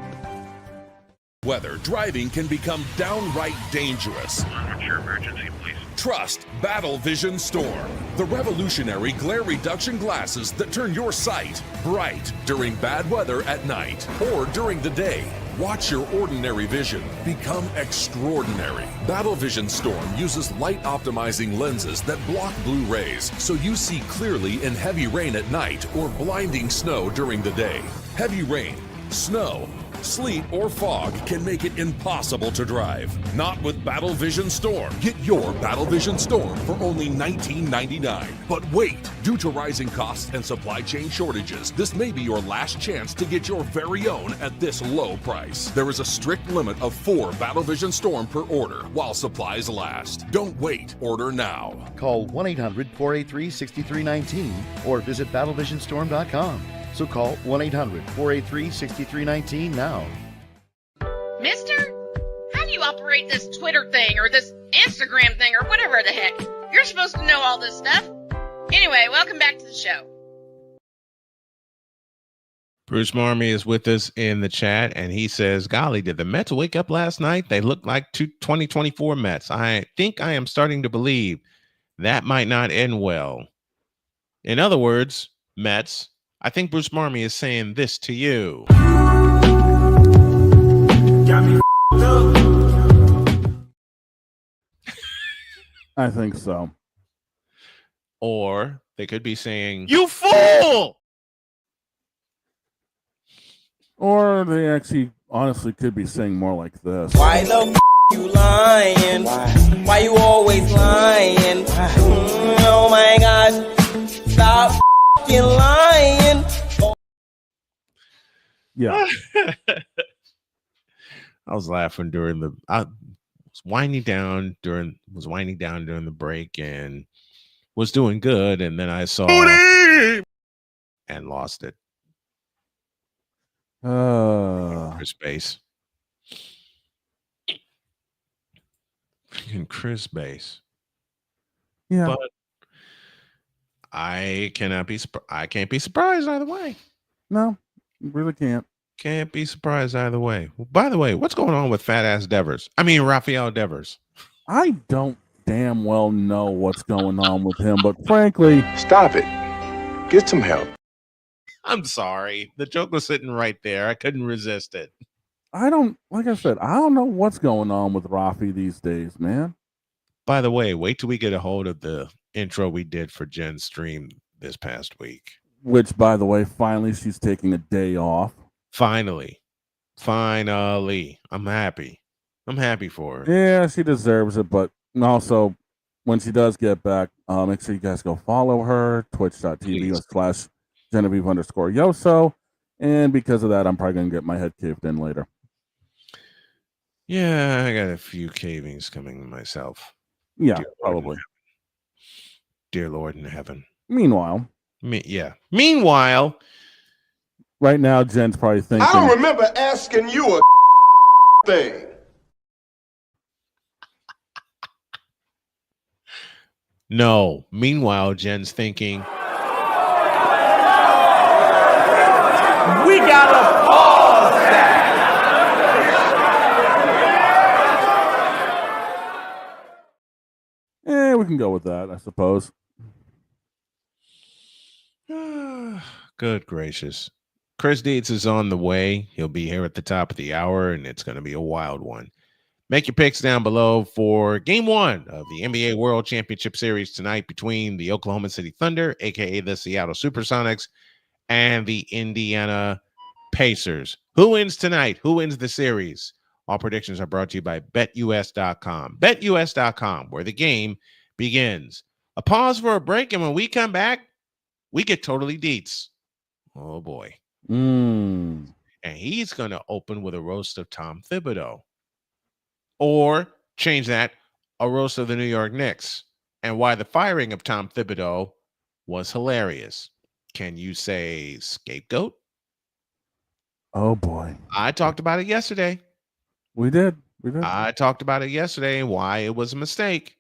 Weather, driving can become downright dangerous. What's your emergency, please? Trust Battle Vision Storm, the revolutionary glare reduction glasses that turn your sight bright during bad weather at night or during the day. Watch your ordinary vision become extraordinary. Battle Vision Storm uses light optimizing lenses that block blue rays so you see clearly in heavy rain at night or blinding snow during the day. Heavy rain, snow, sleet, or fog can make it impossible to drive. Not with Battle Vision Storm. Get your Battle Vision Storm for only $19.99. But wait, due to rising costs and supply chain shortages, this may be your last chance to get your very own at this low price. There is a strict limit of 4 Battle Vision Storm per order while supplies last. Don't wait, order now. Call 1-800-483-6319 or visit battlevisionstorm.com. So call 1-800-483-6319 now. Mister, how do you operate this Twitter thing or this Instagram thing or whatever the heck? You're supposed to know all this stuff. Anyway, welcome back to the show. Bruce Marmy is with us in the chat, and he says, golly, did the Mets wake up last night? They look like 2024 Mets. I think I am starting to believe that might not end well. In other words, Mets, I think Bruce Marmy is saying this to you. Got me up. I think so. Or they could be saying, "You fool!" Or they actually, honestly, could be saying more like this. Why the you lying? Why you always lying? Oh my gosh. Stop lying. Yeah. I was laughing during the was winding down during the break and was doing good, and then I saw and lost it. Chris Base. Freaking Chris Base. Yeah. But I can't be surprised either way. No, really can't. Can't be surprised either way. Well, by the way, what's going on with fat ass Devers? I mean, Rafael Devers. I don't damn well know what's going on with him, but frankly, stop it. Get some help. I'm sorry. The joke was sitting right there. I couldn't resist it. Like I said, I don't know what's going on with Rafi these days, man. By the way, wait till we get a hold of the intro we did for Jen's stream this past week. Which, by the way, finally she's taking a day off. Finally. I'm happy. I'm happy for her. Yeah, she deserves it, but also when she does get back, make sure you guys go follow her, twitch.tv/Genevieve_Yoso. And because of that, I'm probably going to get my head caved in later. Yeah, I got a few cavings coming myself. Yeah, probably. Dear Lord in heaven. Meanwhile, right now, Jen's probably thinking, I don't remember asking you a thing. No. Meanwhile, Jen's thinking, We gotta pause that. we can go with that, I suppose. Good gracious. Chris Dietz is on the way. He'll be here at the top of the hour, and it's going to be a wild one. Make your picks down below for Game 1 of the NBA World Championship Series tonight between the Oklahoma City Thunder, a.k.a. the Seattle Supersonics, and the Indiana Pacers. Who wins tonight? Who wins the series? All predictions are brought to you by BetUS.com. BetUS.com, where the game begins. A pause for a break, and when we come back, we get totally Dietz. Oh, boy. And he's going to open with a roast of Tom Thibodeau. Or, change that, a roast of the New York Knicks. And why the firing of Tom Thibodeau was hilarious. Can you say scapegoat? Oh, boy. I talked about it yesterday. We did. I talked about it yesterday and why it was a mistake.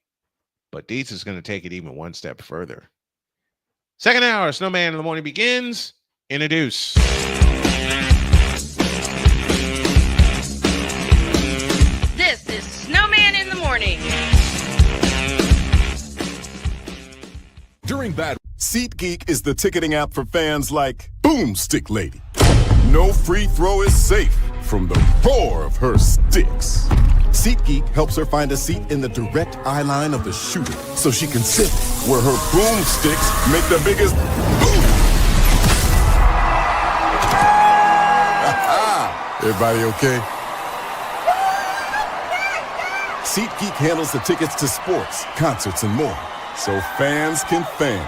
But Dietz is going to take it even one step further. Second hour, Snowman in the Morning begins. Introduce. This is Snowman in the Morning. During bad, SeatGeek is the ticketing app for fans like Boomstick Lady. No free throw is safe from the roar of her sticks. SeatGeek helps her find a seat in the direct eye line of the shooter so she can sit where her boomsticks make the biggest boom. Everybody okay? SeatGeek handles the tickets to sports, concerts, and more, so fans can fan.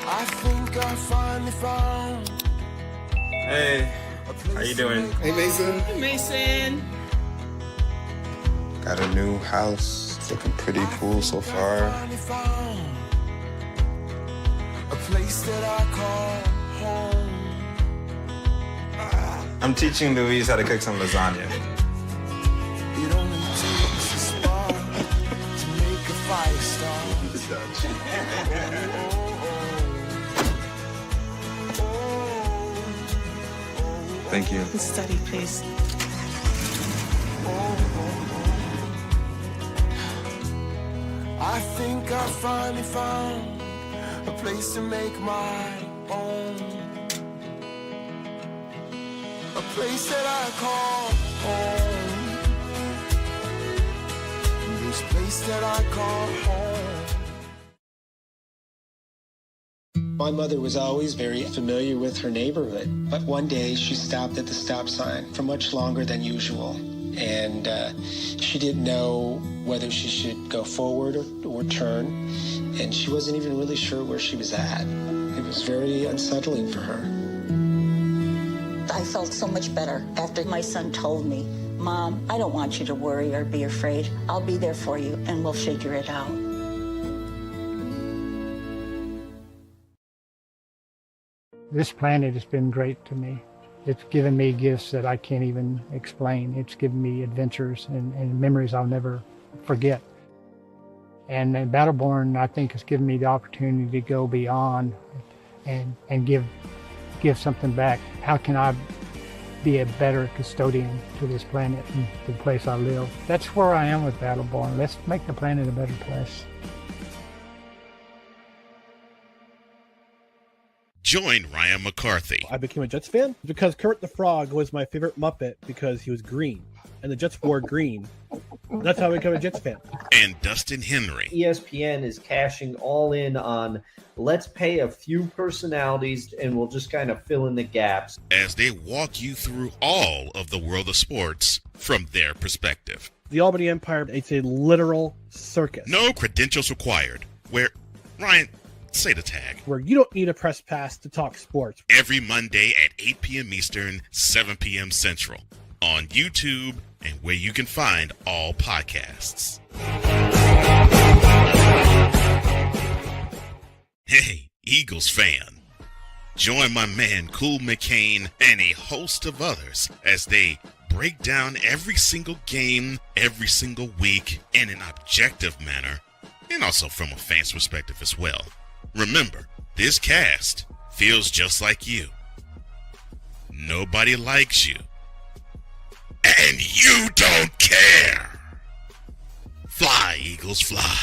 I think I finally found. Hey, how you doing? Hey, Mason. Hey, Mason. Got a new house. It's looking pretty cool so far. A place that I call home. I'm teaching Louise how to cook some lasagna. It only takes a spark to make a fire start. Thank you. Study, please. I think I finally found a place to make my own. A place that I call home. This place that I call home. My mother was always very familiar with her neighborhood, but one day she stopped at the stop sign for much longer than usual. And she didn't know whether she should go forward or turn, and she wasn't even really sure where she was at. It was very unsettling for her. I felt so much better after my son told me, Mom, I don't want you to worry or be afraid. I'll be there for you, and we'll figure it out. This planet has been great to me. It's given me gifts that I can't even explain. It's given me adventures and memories I'll never forget. And Battleborn, I think, has given me the opportunity to go beyond and give something back. How can I be a better custodian to this planet and the place I live? That's where I am with Battleborn. Let's make the planet a better place. Join Ryan McCarthy. I became a Jets fan because Kermit the Frog was my favorite Muppet because he was green, and the Jets wore green. That's how I became a Jets fan. And Dustin Henry. ESPN is cashing all in on let's pay a few personalities and we'll just kind of fill in the gaps. As they walk you through all of the world of sports from their perspective. The Albany Empire, it's a literal circus. No credentials required. Where, Ryan, say the tag. Where you don't need a press pass to talk sports. Every Monday at 8 p.m. Eastern, 7 p.m. Central. On YouTube and where you can find all podcasts. Hey, Eagles fan. Join my man Cool McCain and a host of others as they break down every single game, every single week in an objective manner, and also from a fan's perspective as well. Remember, this cast feels just like you. Nobody likes you. And you don't care. Fly, Eagles, fly.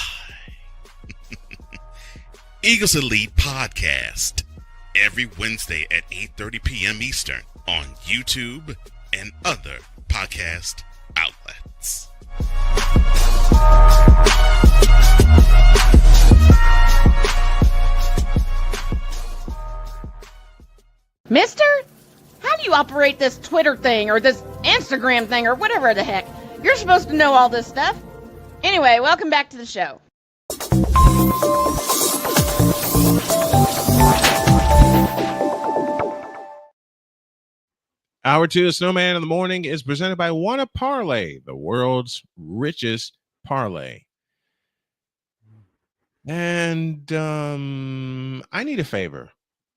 Eagles Elite Podcast. Every Wednesday at 8:30 p.m. Eastern on YouTube and other podcast outlets. Mister? How do you operate this Twitter thing or this Instagram thing or whatever the heck? You're supposed to know all this stuff. Anyway, welcome back to the show. Hour 2 of Snowman in the Morning is presented by Wanna Parlay, the world's richest parlay. And I need a favor.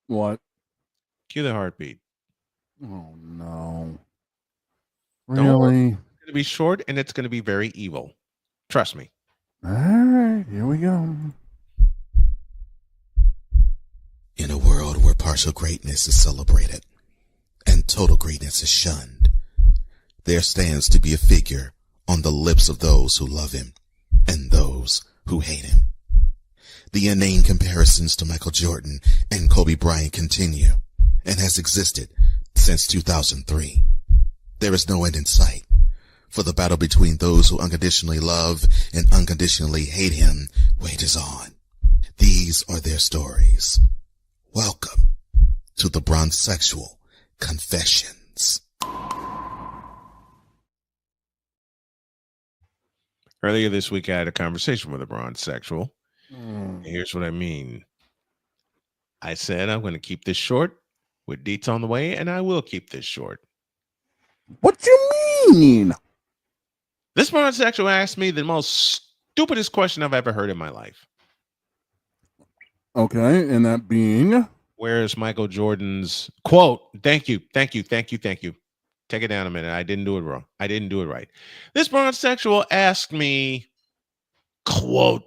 What? Cue the heartbeat. Oh, no. Don't worry. Really? It's going to be short and it's going to be very evil. Trust me. All right, here we go. In a world where partial greatness is celebrated and total greatness is shunned, there stands to be a figure on the lips of those who love him and those who hate him. The inane comparisons to Michael Jordan and Kobe Bryant continue and has existed since 2003. There is no end in sight, for the battle between those who unconditionally love and unconditionally hate him wages on. These are their stories. Welcome to the Bronzexual Confessions. Earlier this week, I had a conversation with a bronzexual. Here's what I mean. I said I'm going to keep this short with deets on the way, and I will keep this short. What you mean? This bronzexual asked me the most stupidest question I've ever heard in my life. Okay, and that being? Where's Michael Jordan's quote? Thank you. Take it down a minute. I didn't do it wrong. I didn't do it right. This bronzexual asked me, quote,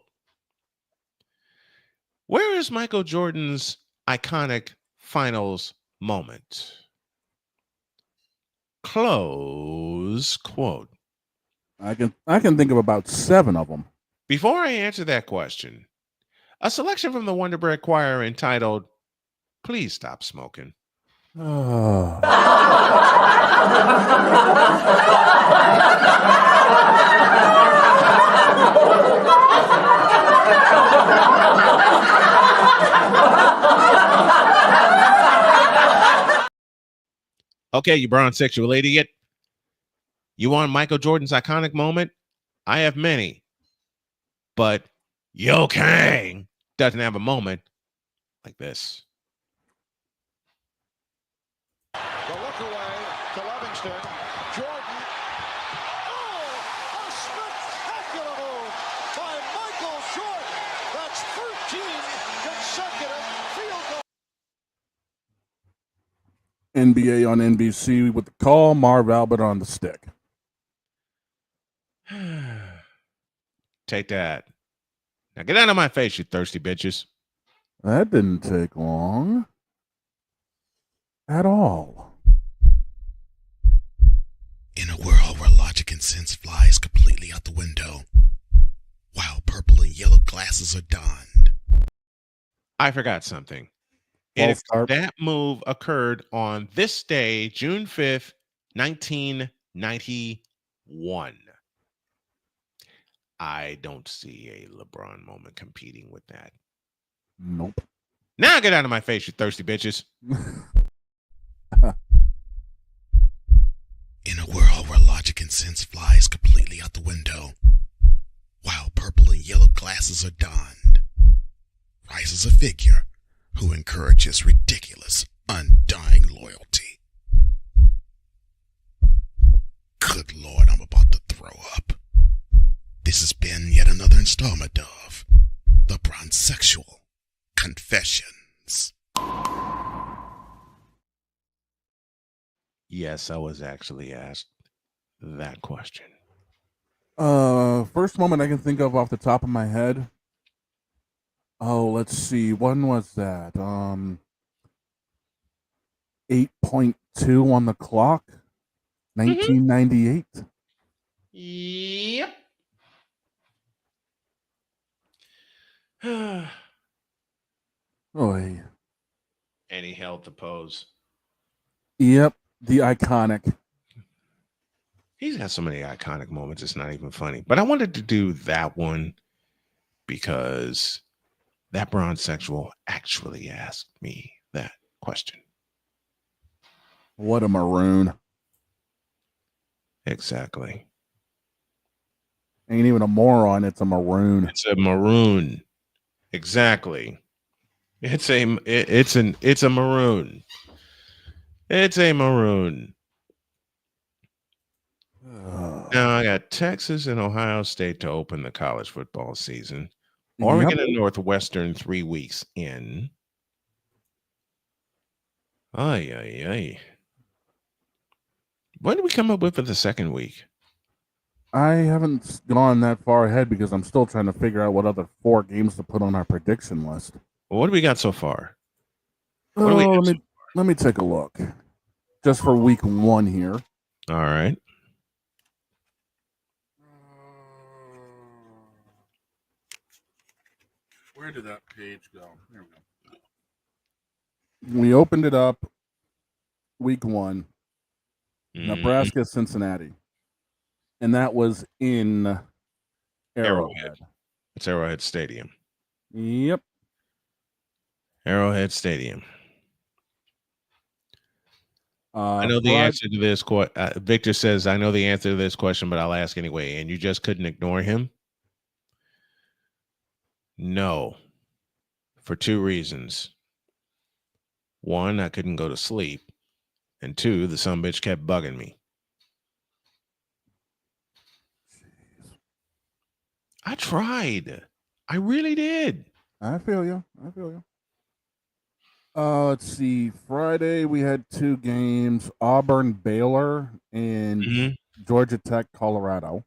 where is Michael Jordan's iconic finals moment? Close quote. I can think of about 7 of them. Before I answer that question, a selection from the Wonder Bread Choir entitled "Please Stop Smoking." Okay, you brown sexual idiot. You want Michael Jordan's iconic moment? I have many. But Yo Kang doesn't have a moment like this. The look away to Livingston. Jordan. Oh, a spectacular move by Michael Jordan. That's 13 consecutive field goals. NBA on NBC with the call. Marv Albert on the stick. Take that. Now get out of my face, you thirsty bitches. That didn't take long. At all. In a world where logic and sense flies completely out the window, while purple and yellow glasses are donned. I forgot something. If that move occurred on this day, June 5th, 1991. I don't see a LeBron moment competing with that. Nope. Now get out of my face, you thirsty bitches. In a world where logic and sense flies completely out the window, while purple and yellow glasses are donned, rises a figure who encourages ridiculous, undying loyalty. Good Lord, I'm about to throw up. This has been yet another installment of The Bronsexual Confessions. Yes, I was actually asked that question. First moment I can think of off the top of my head. Oh, let's see. When was that? 8.2 on the clock. 1998. Yep. Oy. And he held the pose. Yep, the iconic. He's got so many iconic moments, it's not even funny. But I wanted to do that one because that bronsexual actually asked me that question. What a maroon. Exactly. Ain't even a moron, it's a maroon. It's a maroon. Exactly. It's a maroon. It's a maroon. Now I got Texas and Ohio State to open the college football season. Oregon and Northwestern 3 weeks in. Ay. What did we come up with for the second week? I haven't gone that far ahead because I'm still trying to figure out what other 4 games to put on our prediction list. Well, what do we got so far? Let me take a look. Just for week 1 here. All right. Where did that page go? There we go. We opened it up week 1. Nebraska, Cincinnati. And that was in Arrowhead. It's Arrowhead Stadium. Yep. Arrowhead Stadium. I know the answer to this question. Victor says, I know the answer to this question, but I'll ask anyway. And you just couldn't ignore him? No. For 2 reasons. 1, I couldn't go to sleep. And 2, the sumbitch kept bugging me. I tried. I really did. I feel you. Let's see. Friday we had 2 games: Auburn, Baylor, and Georgia Tech, Colorado.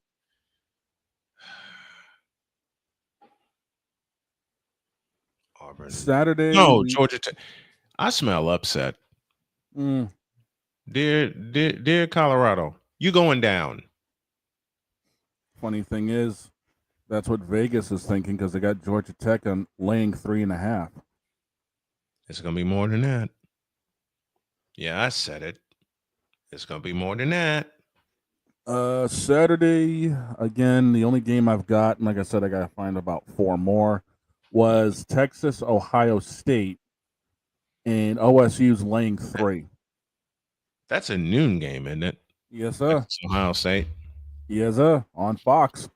Auburn. Saturday. No, Georgia Tech. I smell upset. Dear Colorado, you going down. Funny thing is, that's what Vegas is thinking because they got Georgia Tech on laying 3.5. It's going to be more than that. Yeah, I said it. It's going to be more than that. Saturday, again, the only game I've got, and like I said, I got to find about 4 more, was Texas, Ohio State, and OSU's laying 3. That's a noon game, isn't it? Yes, sir. Texas, Ohio State. Yes, sir. On Fox.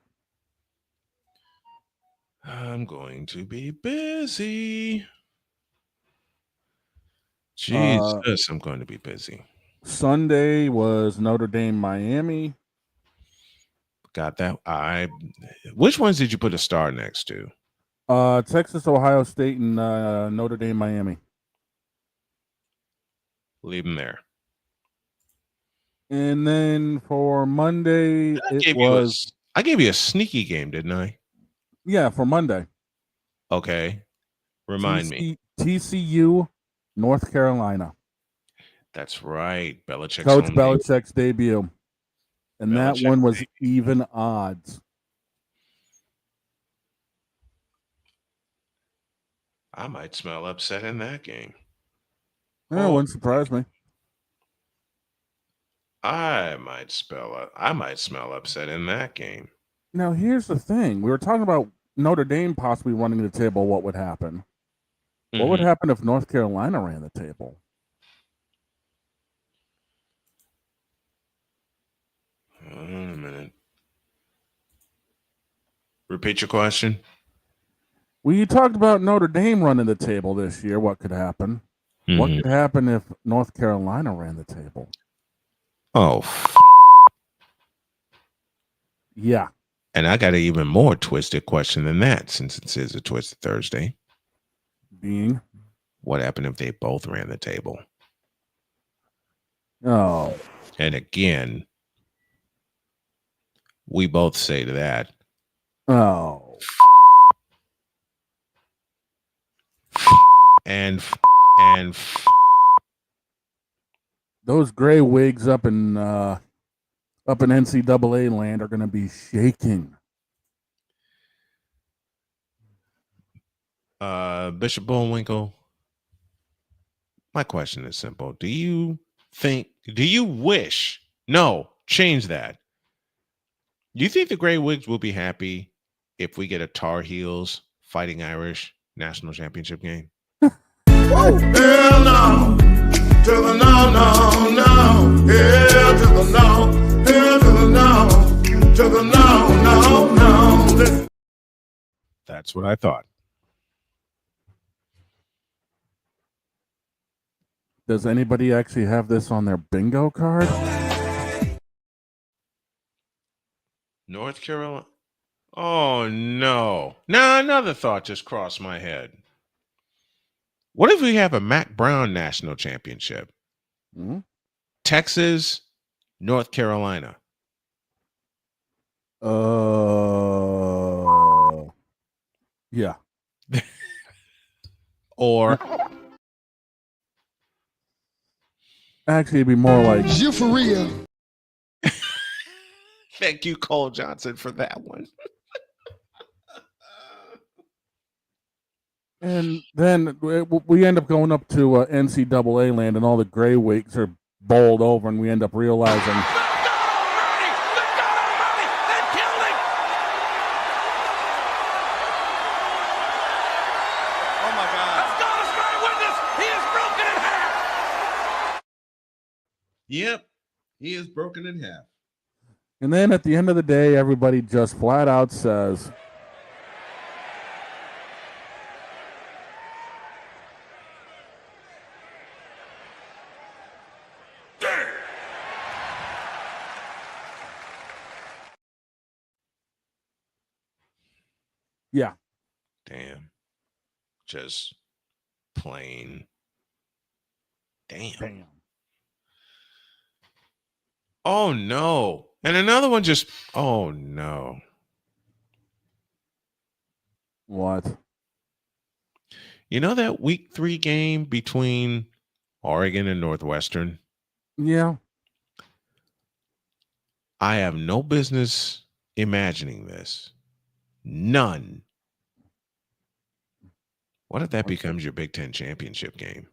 I'm going to be busy. Jesus, I'm going to be busy. Sunday was Notre Dame, Miami. Got that. Which ones did you put a star next to? Texas, Ohio State, and Notre Dame, Miami. Leave them there. And then for Monday, I gave you a sneaky game, didn't I? Yeah, for Monday. Okay. Remind me. TCU, North Carolina. That's right. Coach Belichick's debut. And that one was even odds. I might smell upset in that game. Yeah, it wouldn't surprise me. I might smell upset in that game. Now, here's the thing. We were talking about Notre Dame possibly running the table. What would happen? Mm-hmm. What would happen if North Carolina ran the table? Hold on a minute. Repeat your question. Well, you talked about Notre Dame running the table this year. What could happen? Mm-hmm. What could happen if North Carolina ran the table? Oh, yeah. And I got an even more twisted question than that, since it is a Twisted Thursday. Being? What happened if they both ran the table? Oh. And again, we both say to that. Oh. And those gray wigs up in NCAA land are going to be shaking. Bishop Bullwinkle, my question is simple. Do you wish? No, change that. Do you think the Gray Wigs will be happy if we get a Tar Heels Fighting Irish national championship game? Hell no. To the no, no, no. Hell to the no. Hell to the no. To the no, no, no. That's what I thought. Does anybody actually have this on their bingo card? North Carolina. Oh, no. Now another thought just crossed my head. What if we have a Mac Brown national championship? Mm-hmm. Texas, North Carolina. Yeah. Or actually, it'd be more like you for real. Thank you, Cole Johnson, for that one. And then we end up going up to NCAA land, and all the gray wigs are bowled over, and we end up realizing. Yep, he is broken in half. And then at the end of the day, everybody just flat out says, yeah. Damn. Just plain. Damn. Oh, no. And another one just, oh, no. What? You know that week 3 game between Oregon and Northwestern? Yeah. I have no business imagining this. None. What if that becomes your Big Ten championship game?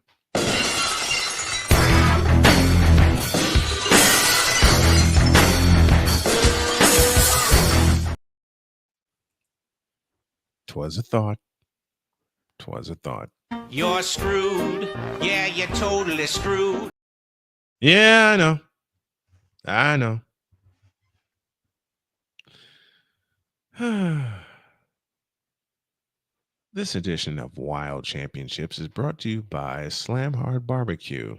Twas a thought. Twas a thought. You're screwed. Yeah, you're totally screwed. Yeah, I know. I know. This edition of Wild Championships is brought to you by Slam Hard Barbecue.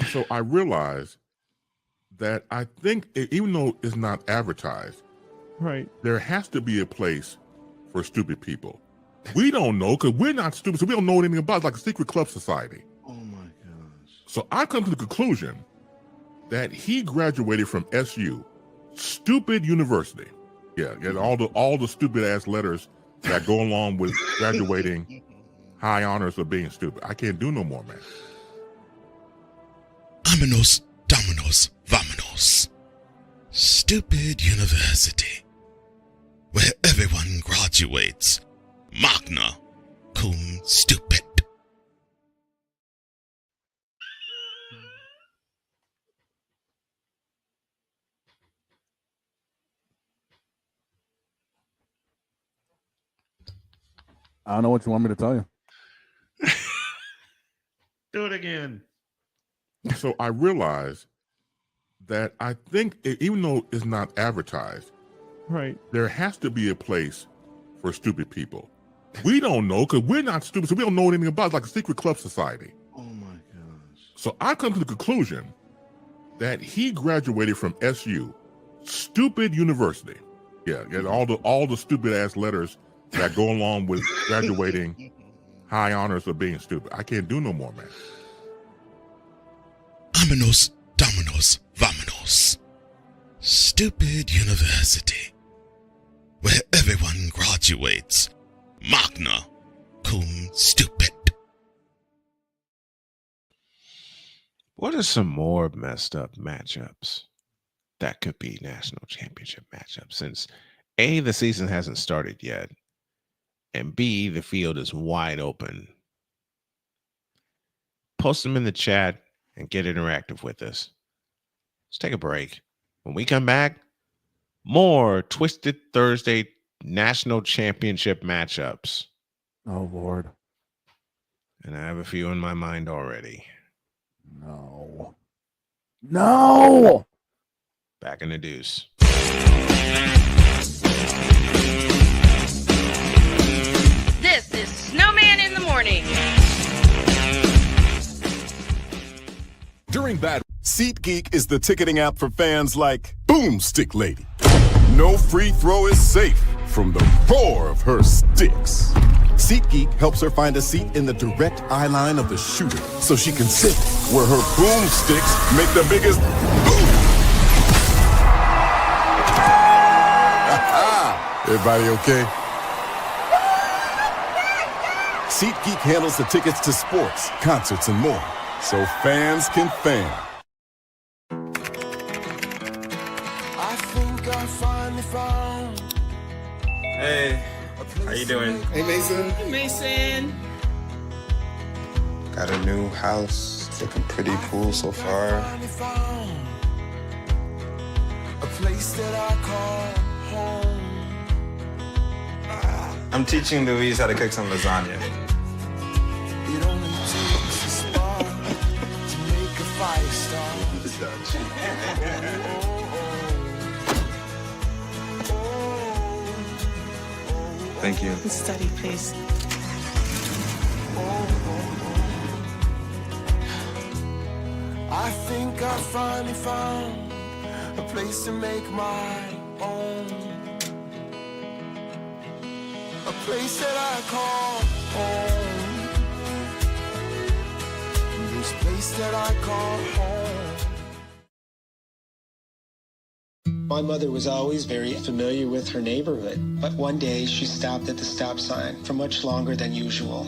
So I realized that I think, even though it's not advertised, right, there has to be a place for stupid people. We don't know because we're not stupid, so we don't know anything about it. It's like a secret club society. Oh my gosh. So I come to the conclusion that he graduated from SU, stupid university. Yeah, all the stupid ass letters that go along with graduating, high honors of being stupid. I can't do no more, man. Vámonos, dominos, vámonos. Stupid university, where everyone graduates magna cum stupid. I don't know what you want me to tell you. Do it again. So I realized that I think, even though it's not advertised, right, there has to be a place for stupid people. We don't know because we're not stupid, so we don't know anything about it. It's like a secret club society. Oh my gosh. So I come to the conclusion that he graduated from SU, stupid university. Yeah, all the stupid ass letters that go along with graduating, high honors of being stupid. I can't do no more, man. Vámonos, dominos, vámonos. Stupid university, where everyone graduates magna cum stupid. What are some more messed up matchups that could be national championship matchups? Since A, the season hasn't started yet, and B, the field is wide open. Post them in the chat and get interactive with us. Let's take a break. When we come back, more Twisted Thursday national championship matchups. Oh, Lord. And I have a few in my mind already. No. No! Back in the deuce. This is Snowman in the Morning. During bad, SeatGeek is the ticketing app for fans like Boomstick Lady. No free throw is safe from the roar of her sticks. SeatGeek helps her find a seat in the direct eye line of the shooter so she can sit where her boomsticks make the biggest boom. Everybody okay? SeatGeek handles the tickets to sports, concerts, and more, so fans can fan. I think I finally found. Hey, how you doing? Hey, Mason. Hey, Mason. Got a new house. It's looking pretty cool so far. A place that I call home. I'm teaching Louise how to cook some lasagna. It only takes a spark to make a fire start. Thank you. Study, please. I think I finally found a place to make my own. A place that I call home. This place that I call home. My mother was always very familiar with her neighborhood, but one day she stopped at the stop sign for much longer than usual.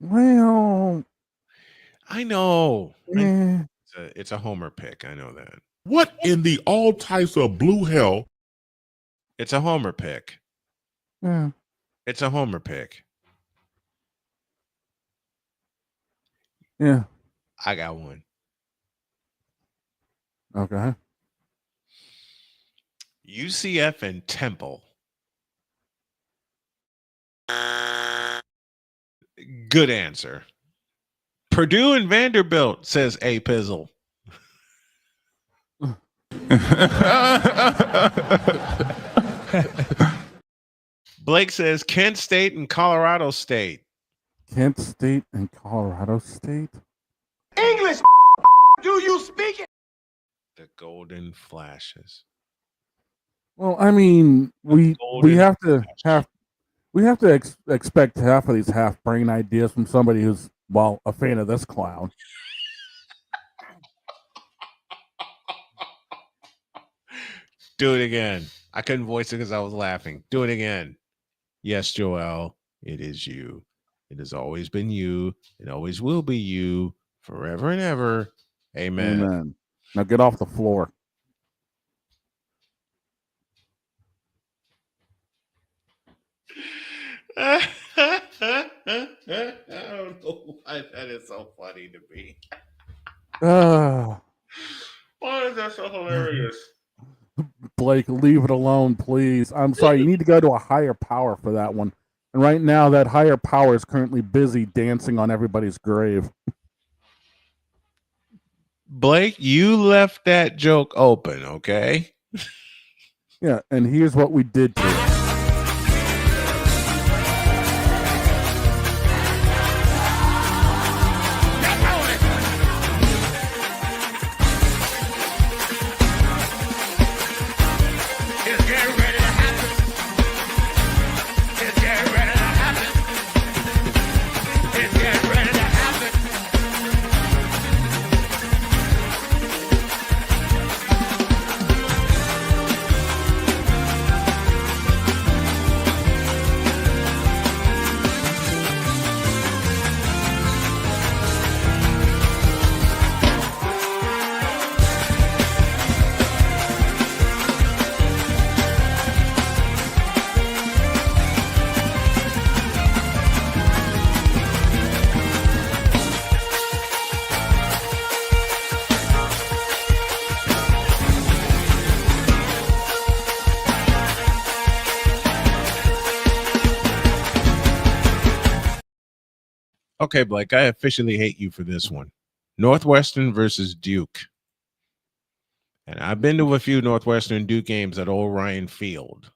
Well, I know. eh. It's a homer pick. I know that. What in the all types of blue hell? It's a homer pick. Yeah. It's a homer pick. Yeah. I got one. Okay. UCF and Temple. Good answer. Purdue and Vanderbilt, says A Pizzle. Blake says Kent State and Colorado State. Kent State and Colorado State. English, do you speak it? The Golden Flashes. Well, I mean, we have to expect half of these half brain ideas from somebody who's a fan of this clown. Do it again. I couldn't voice it because I was laughing. Do it again. Yes, Joel, it is you. It has always been you. It always will be you forever and ever. Amen. Amen. Now get off the floor. I don't know why that is so funny to me. Why is that so hilarious? Blake, leave it alone, please. I'm sorry. You need to go to a higher power for that one. And right now, that higher power is currently busy dancing on everybody's grave. Blake, you left that joke open, okay? Yeah, and here's what we did to it. Okay, Blake, I officially hate you for this one. Northwestern versus Duke. And I've been to a few Northwestern Duke games at Old Ryan Field.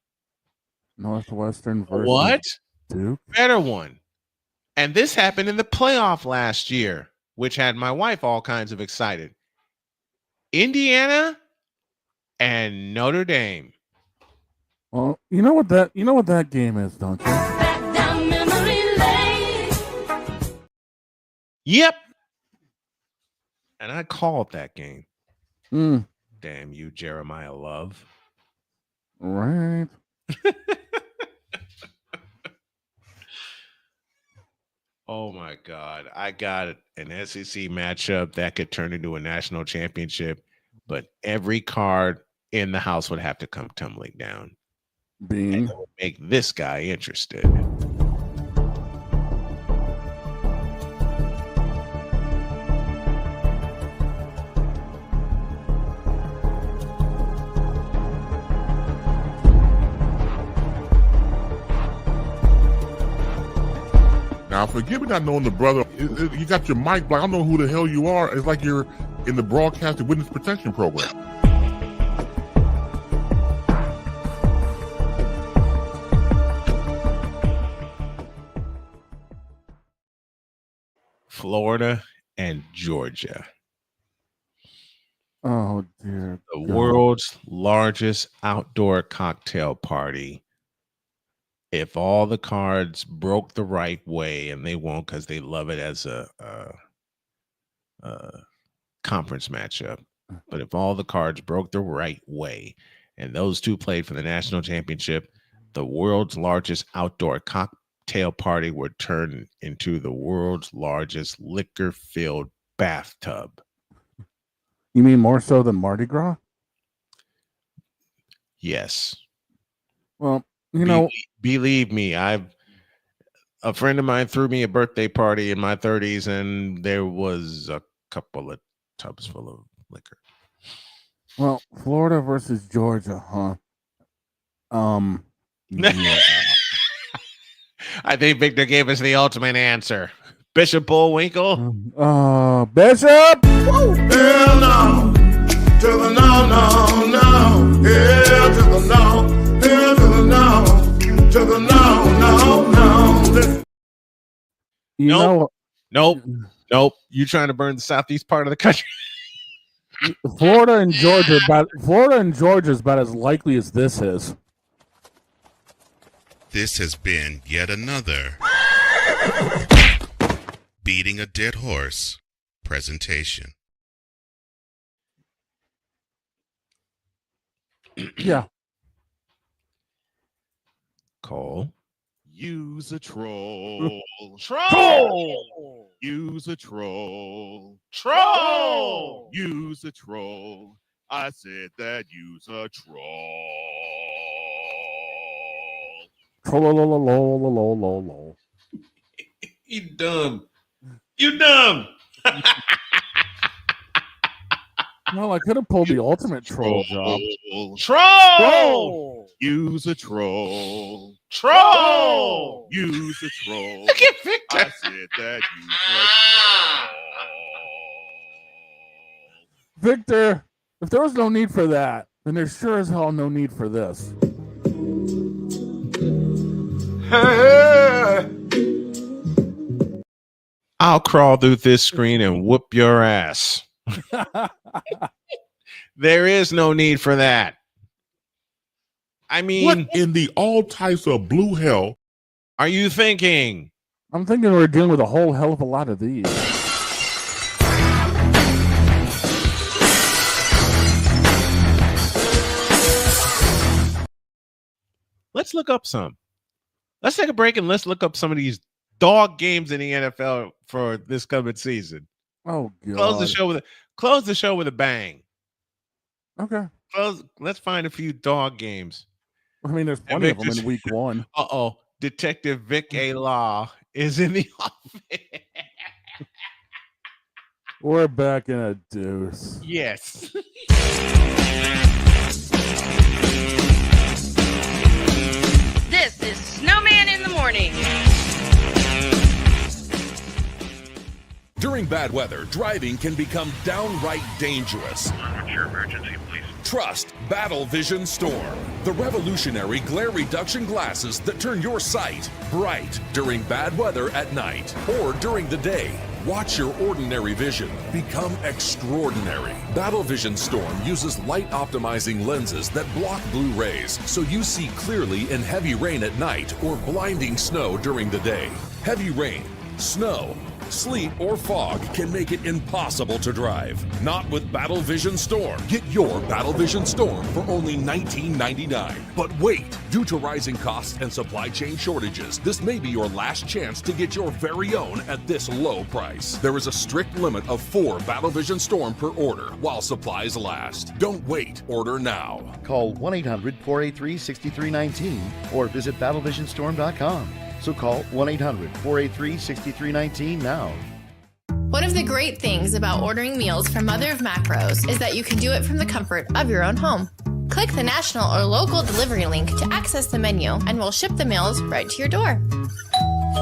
Northwestern versus What? Duke? Better one. And this happened in the playoff last year, which had my wife all kinds of excited. Indiana and Notre Dame. Well, you know what that game is, don't you? Yep. And I called that game. Mm. Damn you, Jeremiah Love. Right. Oh my God. I got an SEC matchup that could turn into a national championship, but every card in the house would have to come tumbling down. Being make this guy interested. Now, forgive me not knowing the brother. You got your mic black. I don't know who the hell you are. It's like you're in the broadcasting witness protection program. Florida and Georgia. Oh, dear. The world's largest outdoor cocktail party. If all the cards broke the right way, and they won't because they love it as a conference matchup, but if all the cards broke the right way and those two played for the national championship, the world's largest outdoor cocktail party would turn into the world's largest liquor-filled bathtub. You mean more so than Mardi Gras? Yes. Well, you know, believe me, a friend of mine threw me a birthday party in my 30s, and there was a couple of tubs full of liquor. well, Florida versus Georgia, huh? Yeah. I think Victor gave us the ultimate answer. Bishop Bullwinkle. Bishop. Hell no. To the no, no, no. Hell to the no. Hell to the no. To the no, no, no. Nope. You trying to burn the southeast part of the country? Florida and Georgia is about as likely as this is. This has been yet another Beating a Dead Horse presentation. Yeah. Cole. Use a troll. Troll. Use a troll. Troll. Use a troll. I said that use a troll. Troll. You dumb. You dumb. No, I could have pulled the ultimate troll job. Troll. Use a troll. Troll. Use a troll. Look at Victor. I said that use a troll. Victor, if there was no need for that, then there's sure as hell no need for this. I'll crawl through this screen and whoop your ass. There is no need for that. I mean, what in the all types of blue hell are you thinking? I'm thinking we're dealing with a whole hell of a lot of these. Let's look up some. Let's take a break and let's look up some of these dog games in the NFL for this coming season. Oh God! Close the show with a bang. Okay. Let's find a few dog games. I mean, there's plenty of them in week one. Detective Vic A. Law is in the office. We're back in a deuce. Yes. This is Snowman in the Morning. During bad weather, driving can become downright dangerous. What's your emergency, please? Trust Battle Vision Storm, the revolutionary glare reduction glasses that turn your sight bright during bad weather at night or during the day. Watch your ordinary vision become extraordinary. Battle Vision Storm uses light optimizing lenses that block blue rays so you see clearly in heavy rain at night or blinding snow during the day. Heavy rain, snow, sleet, or fog can make it impossible to drive. Not with Battle Vision Storm. Get your Battle Vision Storm for only $19.99. But wait, due to rising costs and supply chain shortages, this may be your last chance to get your very own at this low price. There is a strict limit of 4 Battle Vision Storm per order while supplies last. Don't wait, order now. Call 1-800-483-6319 or visit battlevisionstorm.com. So call 1-800-483-6319 now. One of the great things about ordering meals from Mother of Macros is that you can do it from the comfort of your own home. Click the national or local delivery link to access the menu, and we'll ship the meals right to your door.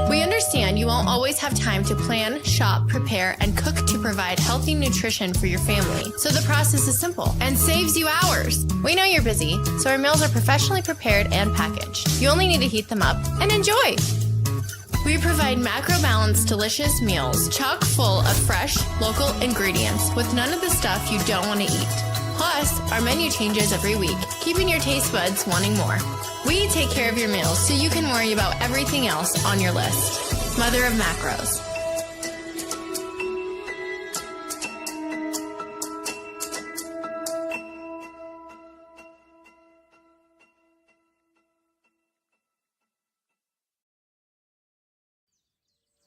We understand you won't always have time to plan, shop, prepare, and cook to provide healthy nutrition for your family, so the process is simple and saves you hours. We know you're busy, so our meals are professionally prepared and packaged. You only need to heat them up and enjoy. We provide macro-balanced, delicious meals chock full of fresh, local ingredients with none of the stuff you don't want to eat. Plus, our menu changes every week, keeping your taste buds wanting more. We take care of your meals so you can worry about everything else on your list. Mother of Macros.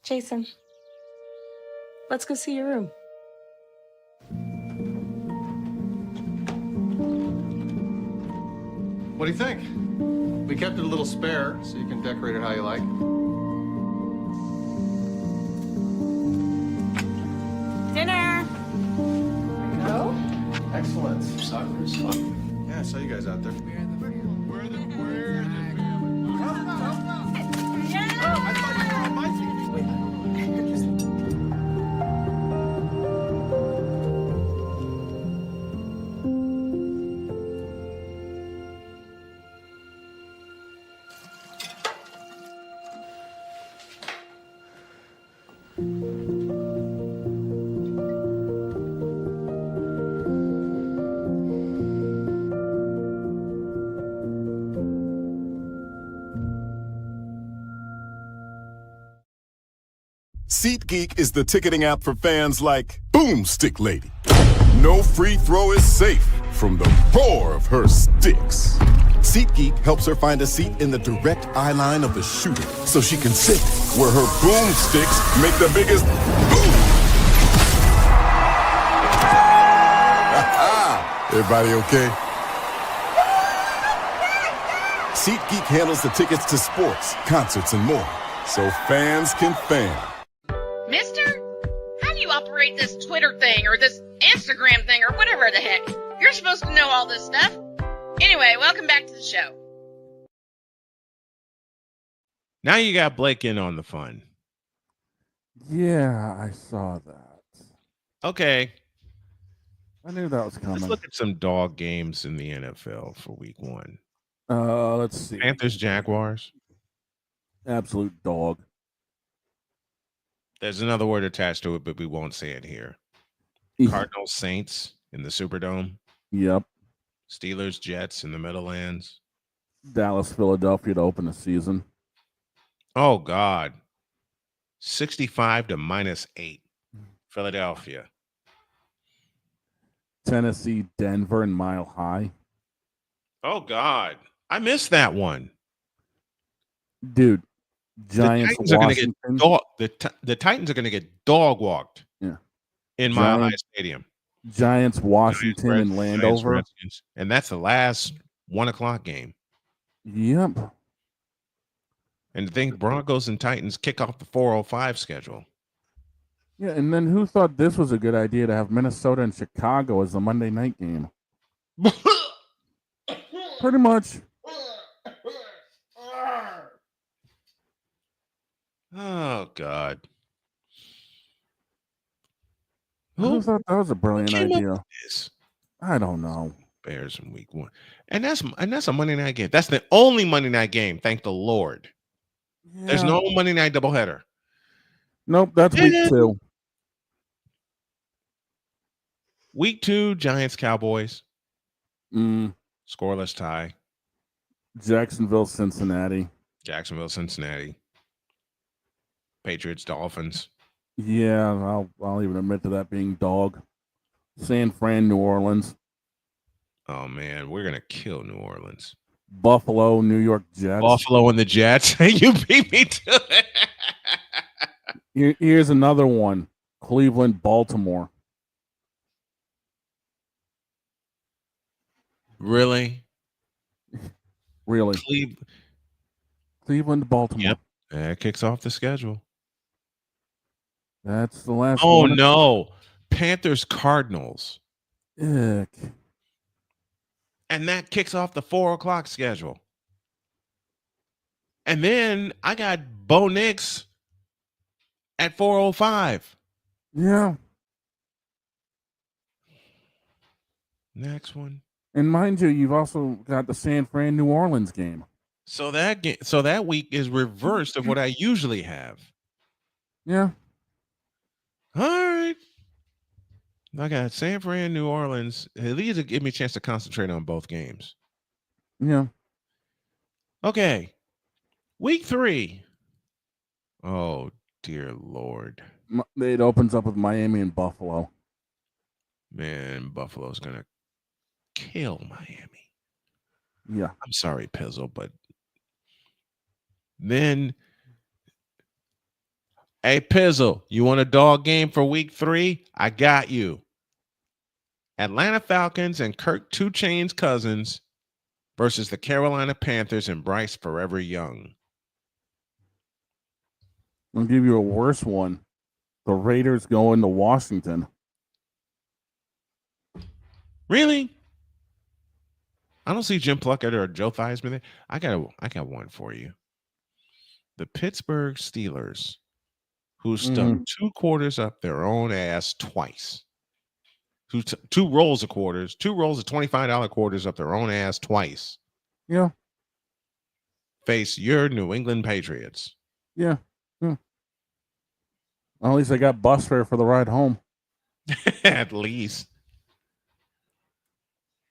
Jason, let's go see your room. What do you think? We kept it a little spare, so you can decorate it how you like. Dinner. Go. Excellent. Soccer is fun. Yeah, I saw you guys out there. SeatGeek is the ticketing app for fans like Boomstick Lady. No free throw is safe from the roar of her sticks. SeatGeek helps her find a seat in the direct eye line of the shooter so she can sit where her boomsticks make the biggest boom. Everybody okay? SeatGeek handles the tickets to sports, concerts, and more, so fans can fan. Mister, how do you operate this Twitter thing or this Instagram thing or whatever the heck? You're supposed to know all this stuff. Anyway, welcome back to the show. Now you got Blake in on the fun. Yeah, I saw that. Okay. I knew that was coming. Let's look at some dog games in the NFL for week 1. Let's see. Panthers, Jaguars. Absolute dog. There's another word attached to it, but we won't say it here. Cardinals, Saints in the Superdome. Yep. Steelers, Jets in the Meadowlands. Dallas, Philadelphia to open the season. Oh, God. 65 to -8. Philadelphia. Tennessee, Denver, and Mile High. Oh, God. I missed that one. Dude, Giants, the Titans Washington. are going to get the Titans are going to get dog walked. Yeah. In Mile High Stadium. Giants, Washington, Giants, and Landover. Redskins. And that's the last 1 o'clock game. Yep. And I think Broncos and Titans kick off the 4:05 schedule. Yeah, and then who thought this was a good idea to have Minnesota and Chicago as the Monday night game? Pretty much. Oh, God. Who thought that was a brilliant came up idea? with this? I don't know. Bears in week 1. And that's a Monday night game. That's the only Monday night game, thank the Lord. Yeah. There's no Monday night doubleheader. Nope, that's week 2. Week 2, Giants, Cowboys. Scoreless tie. Jacksonville, Cincinnati. Jacksonville, Cincinnati. Patriots, Dolphins. Yeah, I'll even admit to that being dog. San Fran, New Orleans. Oh, man, we're going to kill New Orleans. Buffalo, New York Jets. Buffalo and the Jets. You beat me to it. Here's another one. Cleveland, Baltimore. Really? Really? Cleveland, Baltimore. Yep. That kicks off the schedule. That's the last Oh, one. no. Panthers, Cardinals. Ick. And that kicks off the 4 o'clock schedule. And then I got Bo Nix at 4:05. Yeah. Next one. And mind you, you've also got the San Fran, New Orleans game. So that week is reversed of what I usually have. Yeah. All right. I got San Fran, New Orleans. At least it give me a chance to concentrate on both games. Yeah. Okay. Week 3. Oh, dear Lord. It opens up with Miami and Buffalo. Man, Buffalo's going to kill Miami. Yeah. I'm sorry, Pizzle, but then Hey, Pizzle, you want a dog game for week 3? I got you. Atlanta Falcons and Kirk 2 Chainz Cousins versus the Carolina Panthers and Bryce Forever Young. I'll give you a worse one. The Raiders going to Washington. Really? I don't see Jim Plunkett or Joe Theismann there. I got one for you. The Pittsburgh Steelers, who stuck 2 quarters up their own ass twice. Two rolls of quarters, 2 rolls of $25 quarters up their own ass twice. Yeah. Face your New England Patriots. Yeah. Well, at least I got bus fare for the ride home. At least.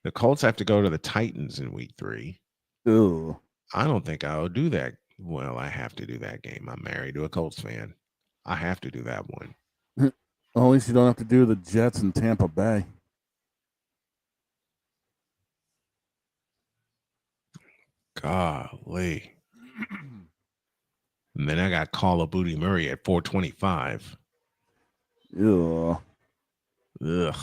The Colts have to go to the Titans in week 3. Ew. I don't think I'll do that. Well, I have to do that game. I'm married to a Colts fan. I have to do that one. Well, at least you don't have to do the Jets in Tampa Bay. Golly. And then I got Call of Booty Murray at 425. Ew. Ugh.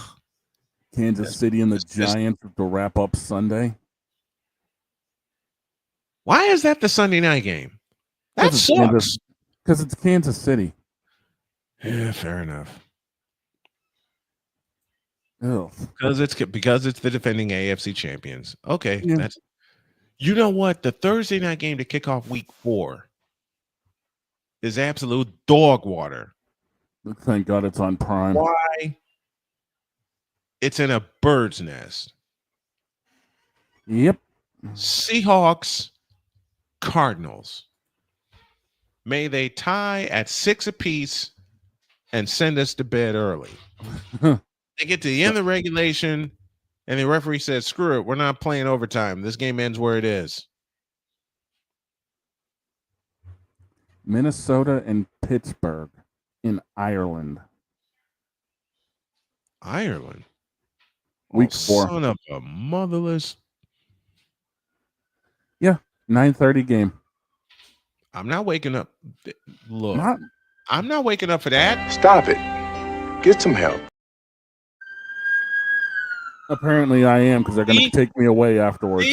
Kansas City and the Giants to wrap up Sunday. Why is that the Sunday night game? That sucks. Because it's Kansas City. Yeah, fair enough. Ew. Because it's the defending AFC champions. Okay, Yeah. that's. You know what? The Thursday night game to kick off week 4 is absolute dog water. Thank God it's on Prime. Why? It's in a bird's nest. Yep. Seahawks, Cardinals. May they tie at 6 apiece and send us to bed early. They get to the end of the regulation, and the referee says, screw it, we're not playing overtime. This game ends where it is. Minnesota and Pittsburgh in Ireland. Ireland? Week 4. Son of a motherless. Yeah, 9:30 game. I'm not waking up. Look, I'm not waking up for that. Stop it. Get some help. Apparently I am, because they're going to take me away afterwards.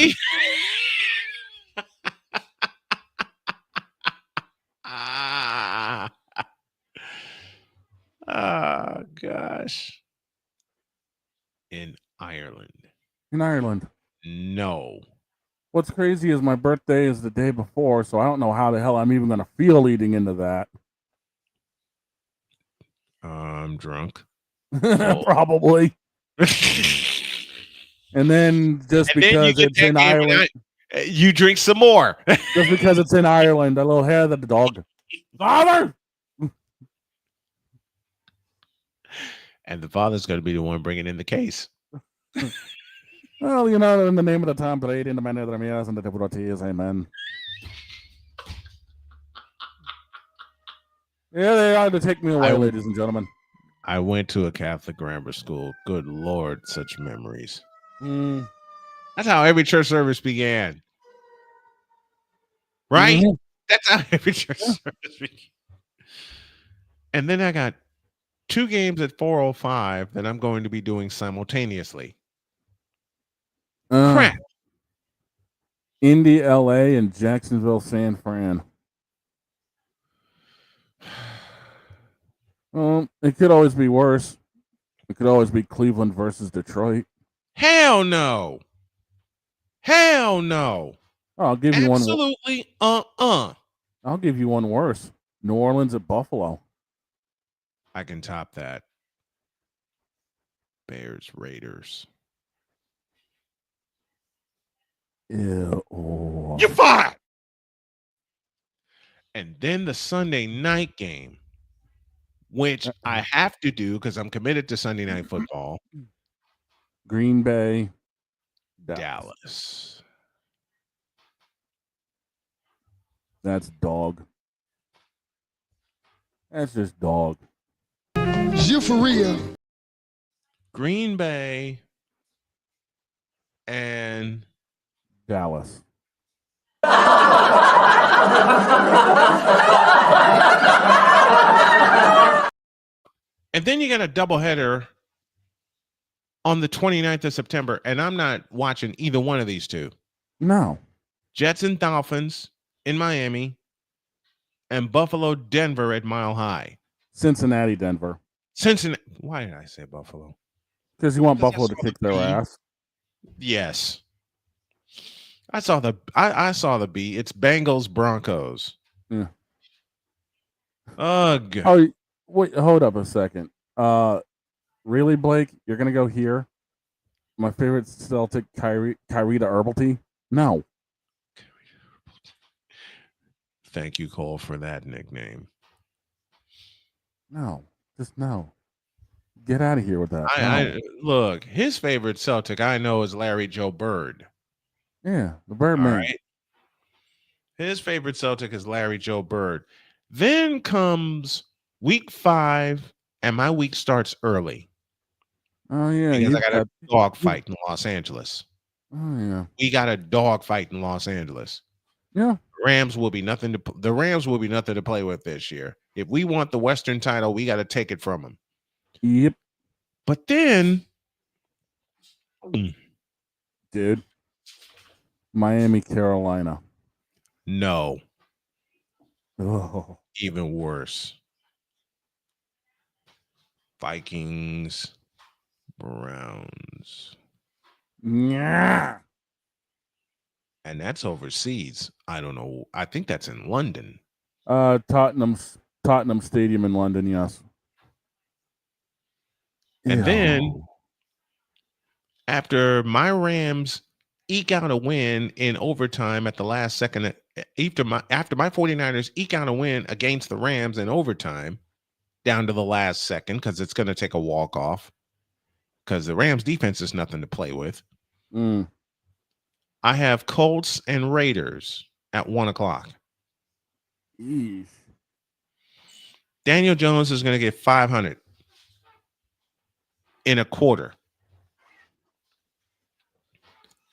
Oh, gosh. In Ireland. In Ireland. No. What's crazy is my birthday is the day before, so I don't know how the hell I'm even going to feel leading into that. I'm drunk. Probably. And then just because it's in Ireland. You drink some more. Just because it's in Ireland, a little hair of the dog. Father! And the father's going to be the one bringing in the case. Well, you know, in the name of the Tom Brady and the man of the Ramirez and the Deportees, amen. Yeah, they are to take me away, ladies and gentlemen. I went to a Catholic grammar school. Good Lord, such memories. That's how every church service began. Right? Mm-hmm. That's how every church service began. And then I got 2 games at 4:05 that I'm going to be doing simultaneously. Crap. Indy, LA, and Jacksonville, San Fran. It could always be worse. It could always be Cleveland versus Detroit. Hell no. Hell no. Oh, I'll give you one. Absolutely. I'll give you one worse. New Orleans at Buffalo. I can top that. Bears, Raiders. Ew. You're fired. And then the Sunday night game, which I have to do because I'm committed to Sunday Night Football. Green Bay, Dallas. That's dog. That's just dog. You for real? Green Bay and Dallas. then you got a doubleheader on the 29th of September, and I'm not watching either one of these two. No. Jets and Dolphins in Miami, and Buffalo, Denver at Mile High. Cincinnati, Denver. Cincinnati. Why did I say Buffalo? Because you want Buffalo to kick their ass. Yes. I saw the B. It's Bengals, Broncos. Yeah. Ugh. Oh, wait, hold up a second. Really, Blake? You're gonna go here? My favorite Celtic, Kyrie to Herbalty? No. Thank you, Cole, for that nickname. No. Just no. Get out of here with that. I look, his favorite Celtic I know is Larry Joe Bird. Yeah, the Birdman. All right. His favorite Celtic is Larry Joe Bird. Then comes week 5, and my week starts early. Oh yeah, because I got a dog fight in Los Angeles. Oh yeah, we got a dog fight in Los Angeles. Yeah, the Rams will be nothing to play with this year. If we want the Western title, we got to take it from them. Yep. But then, dude, Miami, Carolina. No. Oh. Even worse. Vikings, Browns. Yeah. And that's overseas. I don't know. I think that's in London. Tottenham Stadium in London, yes. And then after my Rams eke out a win in overtime at the last second, after my 49ers eke out a win against the Rams in overtime down to the last second, because it's going to take a walk-off because the Rams defense is nothing to play with. I have Colts and Raiders at 1:00. Eesh. Daniel Jones is going to get 500 in a quarter.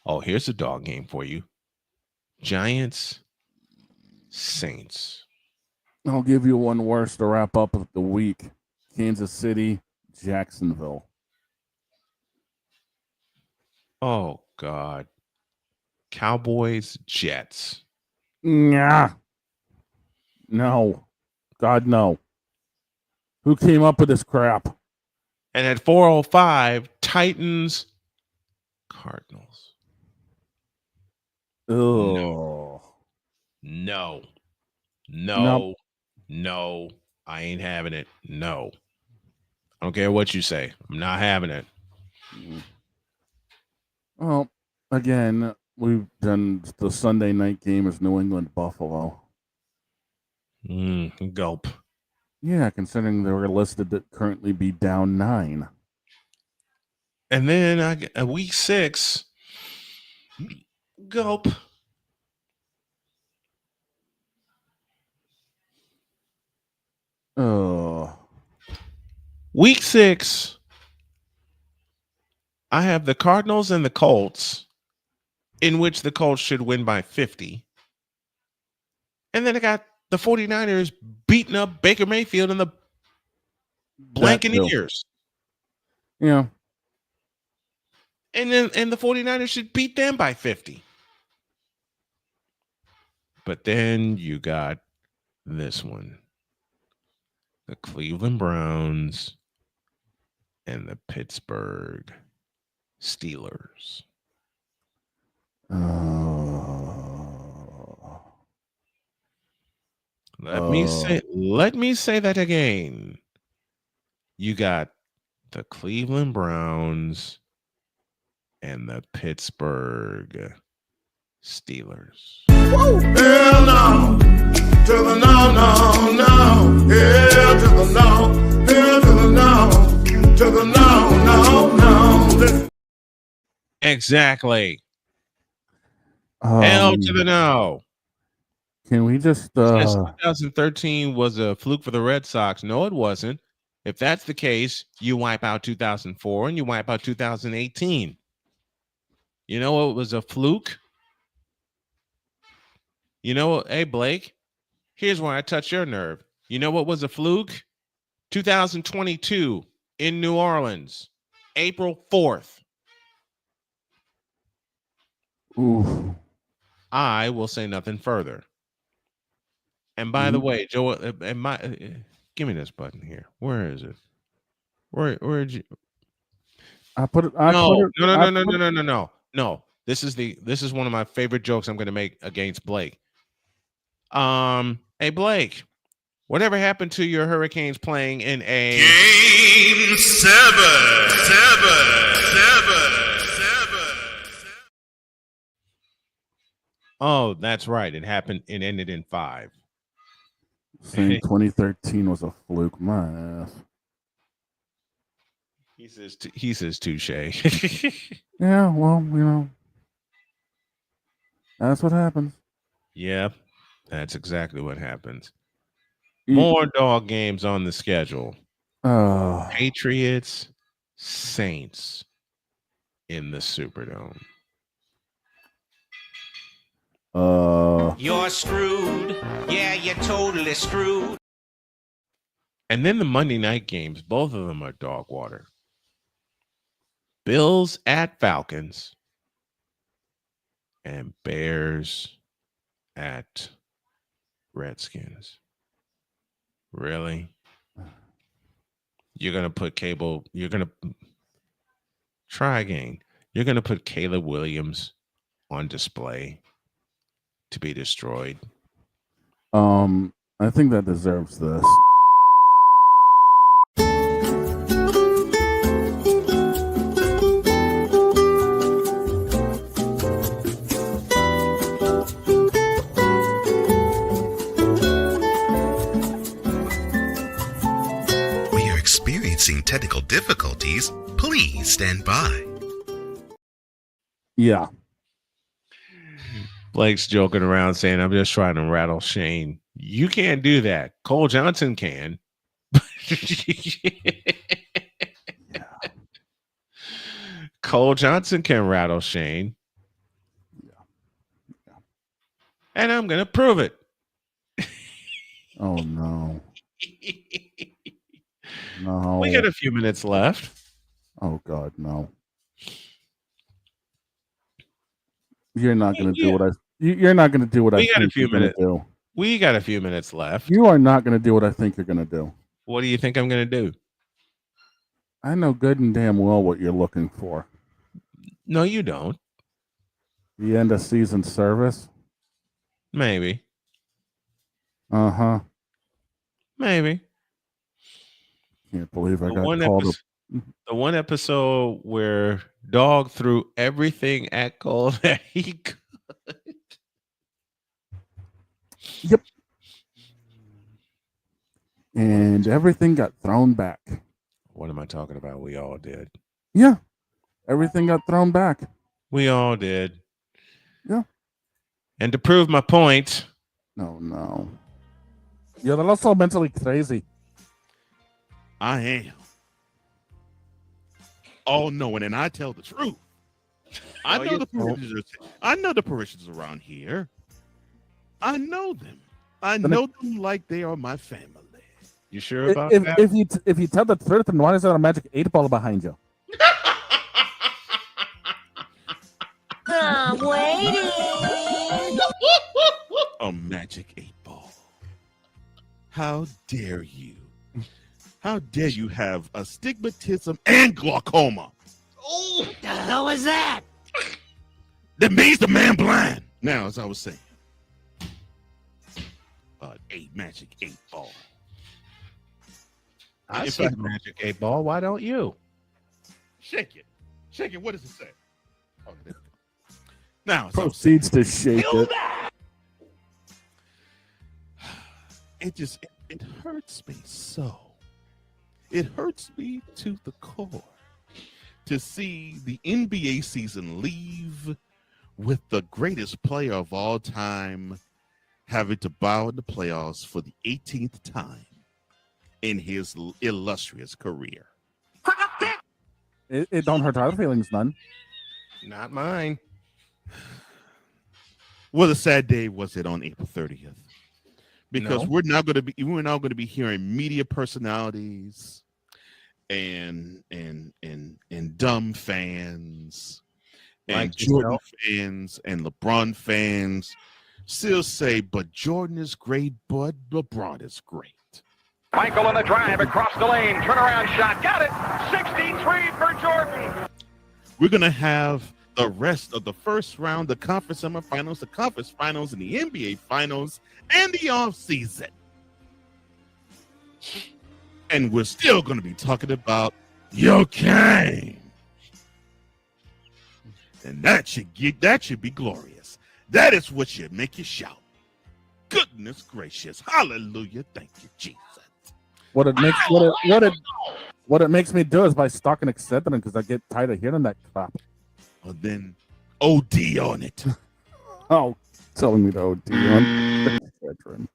Oh, here's a dog game for you. Giants, Saints. I'll give you one worse to wrap up the week. Kansas City, Jacksonville. Oh, God. Cowboys, Jets. Yeah. No. God, no. Who came up with this crap? And at 4:05, Titans, Cardinals. Oh. No. Nope. No. I ain't having it. No. I don't care what you say. I'm not having it. Well, again, we've done the Sunday night game is New England Buffalo. Gulp. Yeah, considering they were listed to currently be down 9. And then I get a week 6. Gulp. Oh. Week 6. I have the Cardinals and the Colts, in which the Colts should win by 50. And then I got the 49ers beating up Baker Mayfield and the Blankeners. Yeah. And the 49ers should beat them by 50. But then you got this one. The Cleveland Browns and the Pittsburgh Steelers. Let me say that again. You got the Cleveland Browns and the Pittsburgh Steelers. Hell no, to the no. Hell to the no. Hell to the no. To the no. Exactly. Hell to the no. Can we just 2013 was a fluke for the Red Sox? No, it wasn't. If that's the case, you wipe out 2004 and you wipe out 2018. You know what was a fluke? You know what? Hey, Blake, here's where I touch your nerve. You know what was a fluke? 2022 in New Orleans, April 4th. Ooh. I will say nothing further. And by the way, Joe, give me this button here. Where is it? Where'd you? No. This is one of my favorite jokes I'm going to make against Blake. Hey Blake, whatever happened to your Hurricanes playing in a Game 7? Oh, that's right. It happened. It ended in 5. Saying 2013 was a fluke. My ass. He says touche. Yeah, well, that's what happens. Yep, that's exactly what happens. More dog games on the schedule. Patriots, Saints in the Superdome. You're screwed. Yeah, you're totally screwed. And then the Monday night games, both of them are dog water. Bills at Falcons and Bears at Redskins. Really? You're going to put try again. You're going to put Caleb Williams on display to be destroyed. I think that deserves this. We are experiencing technical difficulties. Please stand by. Yeah. Blake's joking around saying, I'm just trying to rattle Shane. You can't do that. Cole Johnson can. Cole Johnson can rattle Shane. Yeah. And I'm going to prove it. Oh, no. No. We got a few minutes left. Oh, God, no. You're not going to do what I... You're not going to do what I think you're going to do. We got a few minutes left. You are not going to do what I think you're going to do. What do you think I'm going to do? I know good and damn well what you're looking for. No, you don't. The end of season service? Maybe. Uh-huh. Maybe. Can't believe I got called the one episode where Dog threw everything at Cole that he could. Yep. And everything got thrown back. What am I talking about? We all did. Yeah. Everything got thrown back. We all did. Yeah. And to prove my point. No. You're also mentally crazy. I am. All knowing, and I tell the truth. I know the parishioners around here. I know them. I know them like they are my family. You sure about that? If you tell the truth, then why is there a magic 8-ball behind you? I'm waiting. A magic 8-ball. How dare you? How dare you have astigmatism and glaucoma? Oh, the hell is that? That means the man blind. Now, as I was saying, magic 8-ball. I see the magic 8-ball. Why don't you? Shake it. Shake it. What does it say? Oh, there we go. Now, proceeds to shake it. It hurts me so. It hurts me to the core to see the NBA season leave with the greatest player of all time having to bow in the playoffs for the 18th time in his illustrious career. It don't hurt our feelings none. Not mine. What a sad day was it on April 30th. because we're now going to be hearing media personalities and dumb fans and Like Jordan fans and LeBron fans still say, but Jordan is great, but LeBron is great. Michael on the drive across the lane, turnaround shot, got it, 63 for Jordan. We're going to have the rest of the first round, the conference semifinals, the conference finals, and the NBA finals, and the offseason. And we're still going to be talking about your game. And that should be glorious. That is what should make you shout. Goodness gracious. Hallelujah. Thank you, Jesus. What it makes me do is by stalking Excedrin because I get tired of hearing that crap. Well, then OD on it. Oh, telling me to OD on Excedrin.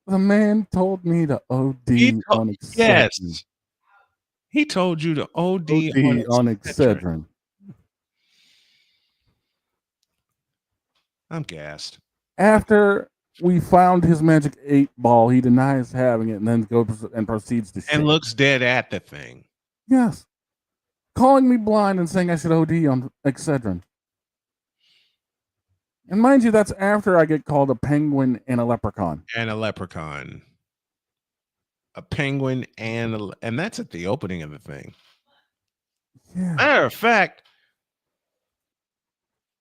The man told me to OD on Excedrin. Yes. He told you to OD on Excedrin. I'm gassed. After we found his magic 8-ball, he denies having it and then goes and proceeds to shit. And looks dead at the thing. Yes. Calling me blind and saying I should OD on Excedrin. And mind you, that's after I get called a penguin and a leprechaun. And a leprechaun. A penguin and that's at the opening of the thing. Yeah. Matter of fact,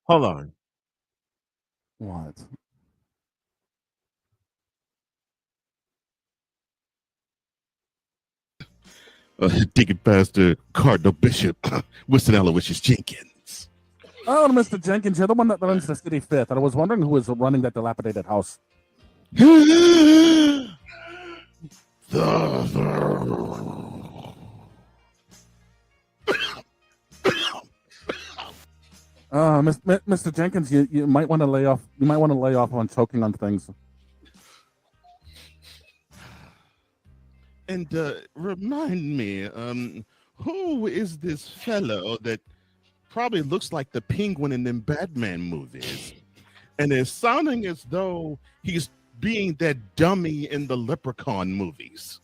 hold on. What? Digging past the Cardinal Bishop, Winston Aloysius Jenkins. Oh, Mr. Jenkins, you're the one that runs the City Fifth. And I was wondering who was running that dilapidated house. Mr. Jenkins, you might want to lay off. You might want to lay off on choking on things. And remind me, who is this fellow that probably looks like the penguin in them Batman movies? And it's sounding as though he's being that dummy in the Leprechaun movies.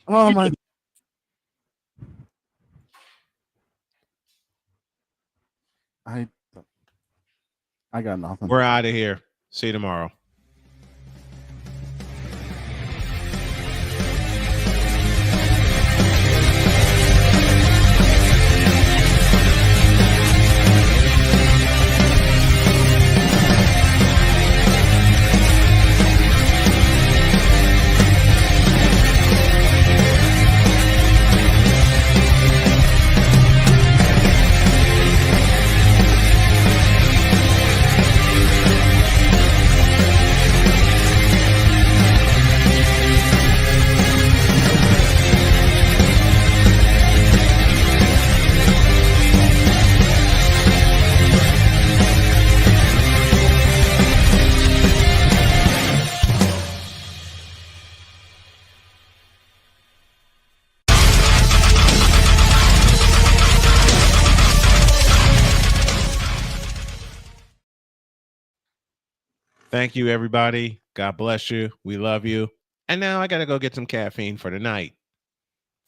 Oh my! I got nothing. We're out of here. See you tomorrow. Thank you, everybody. God bless you. We love you. And now I got to go get some caffeine for tonight.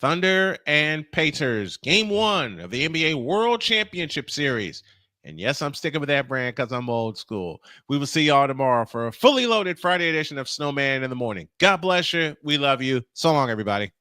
Thunder and Pacers, game 1 of the NBA World Championship Series. And yes, I'm sticking with that brand because I'm old school. We will see y'all tomorrow for a fully loaded Friday edition of Snowman in the Morning. God bless you. We love you. So long, everybody.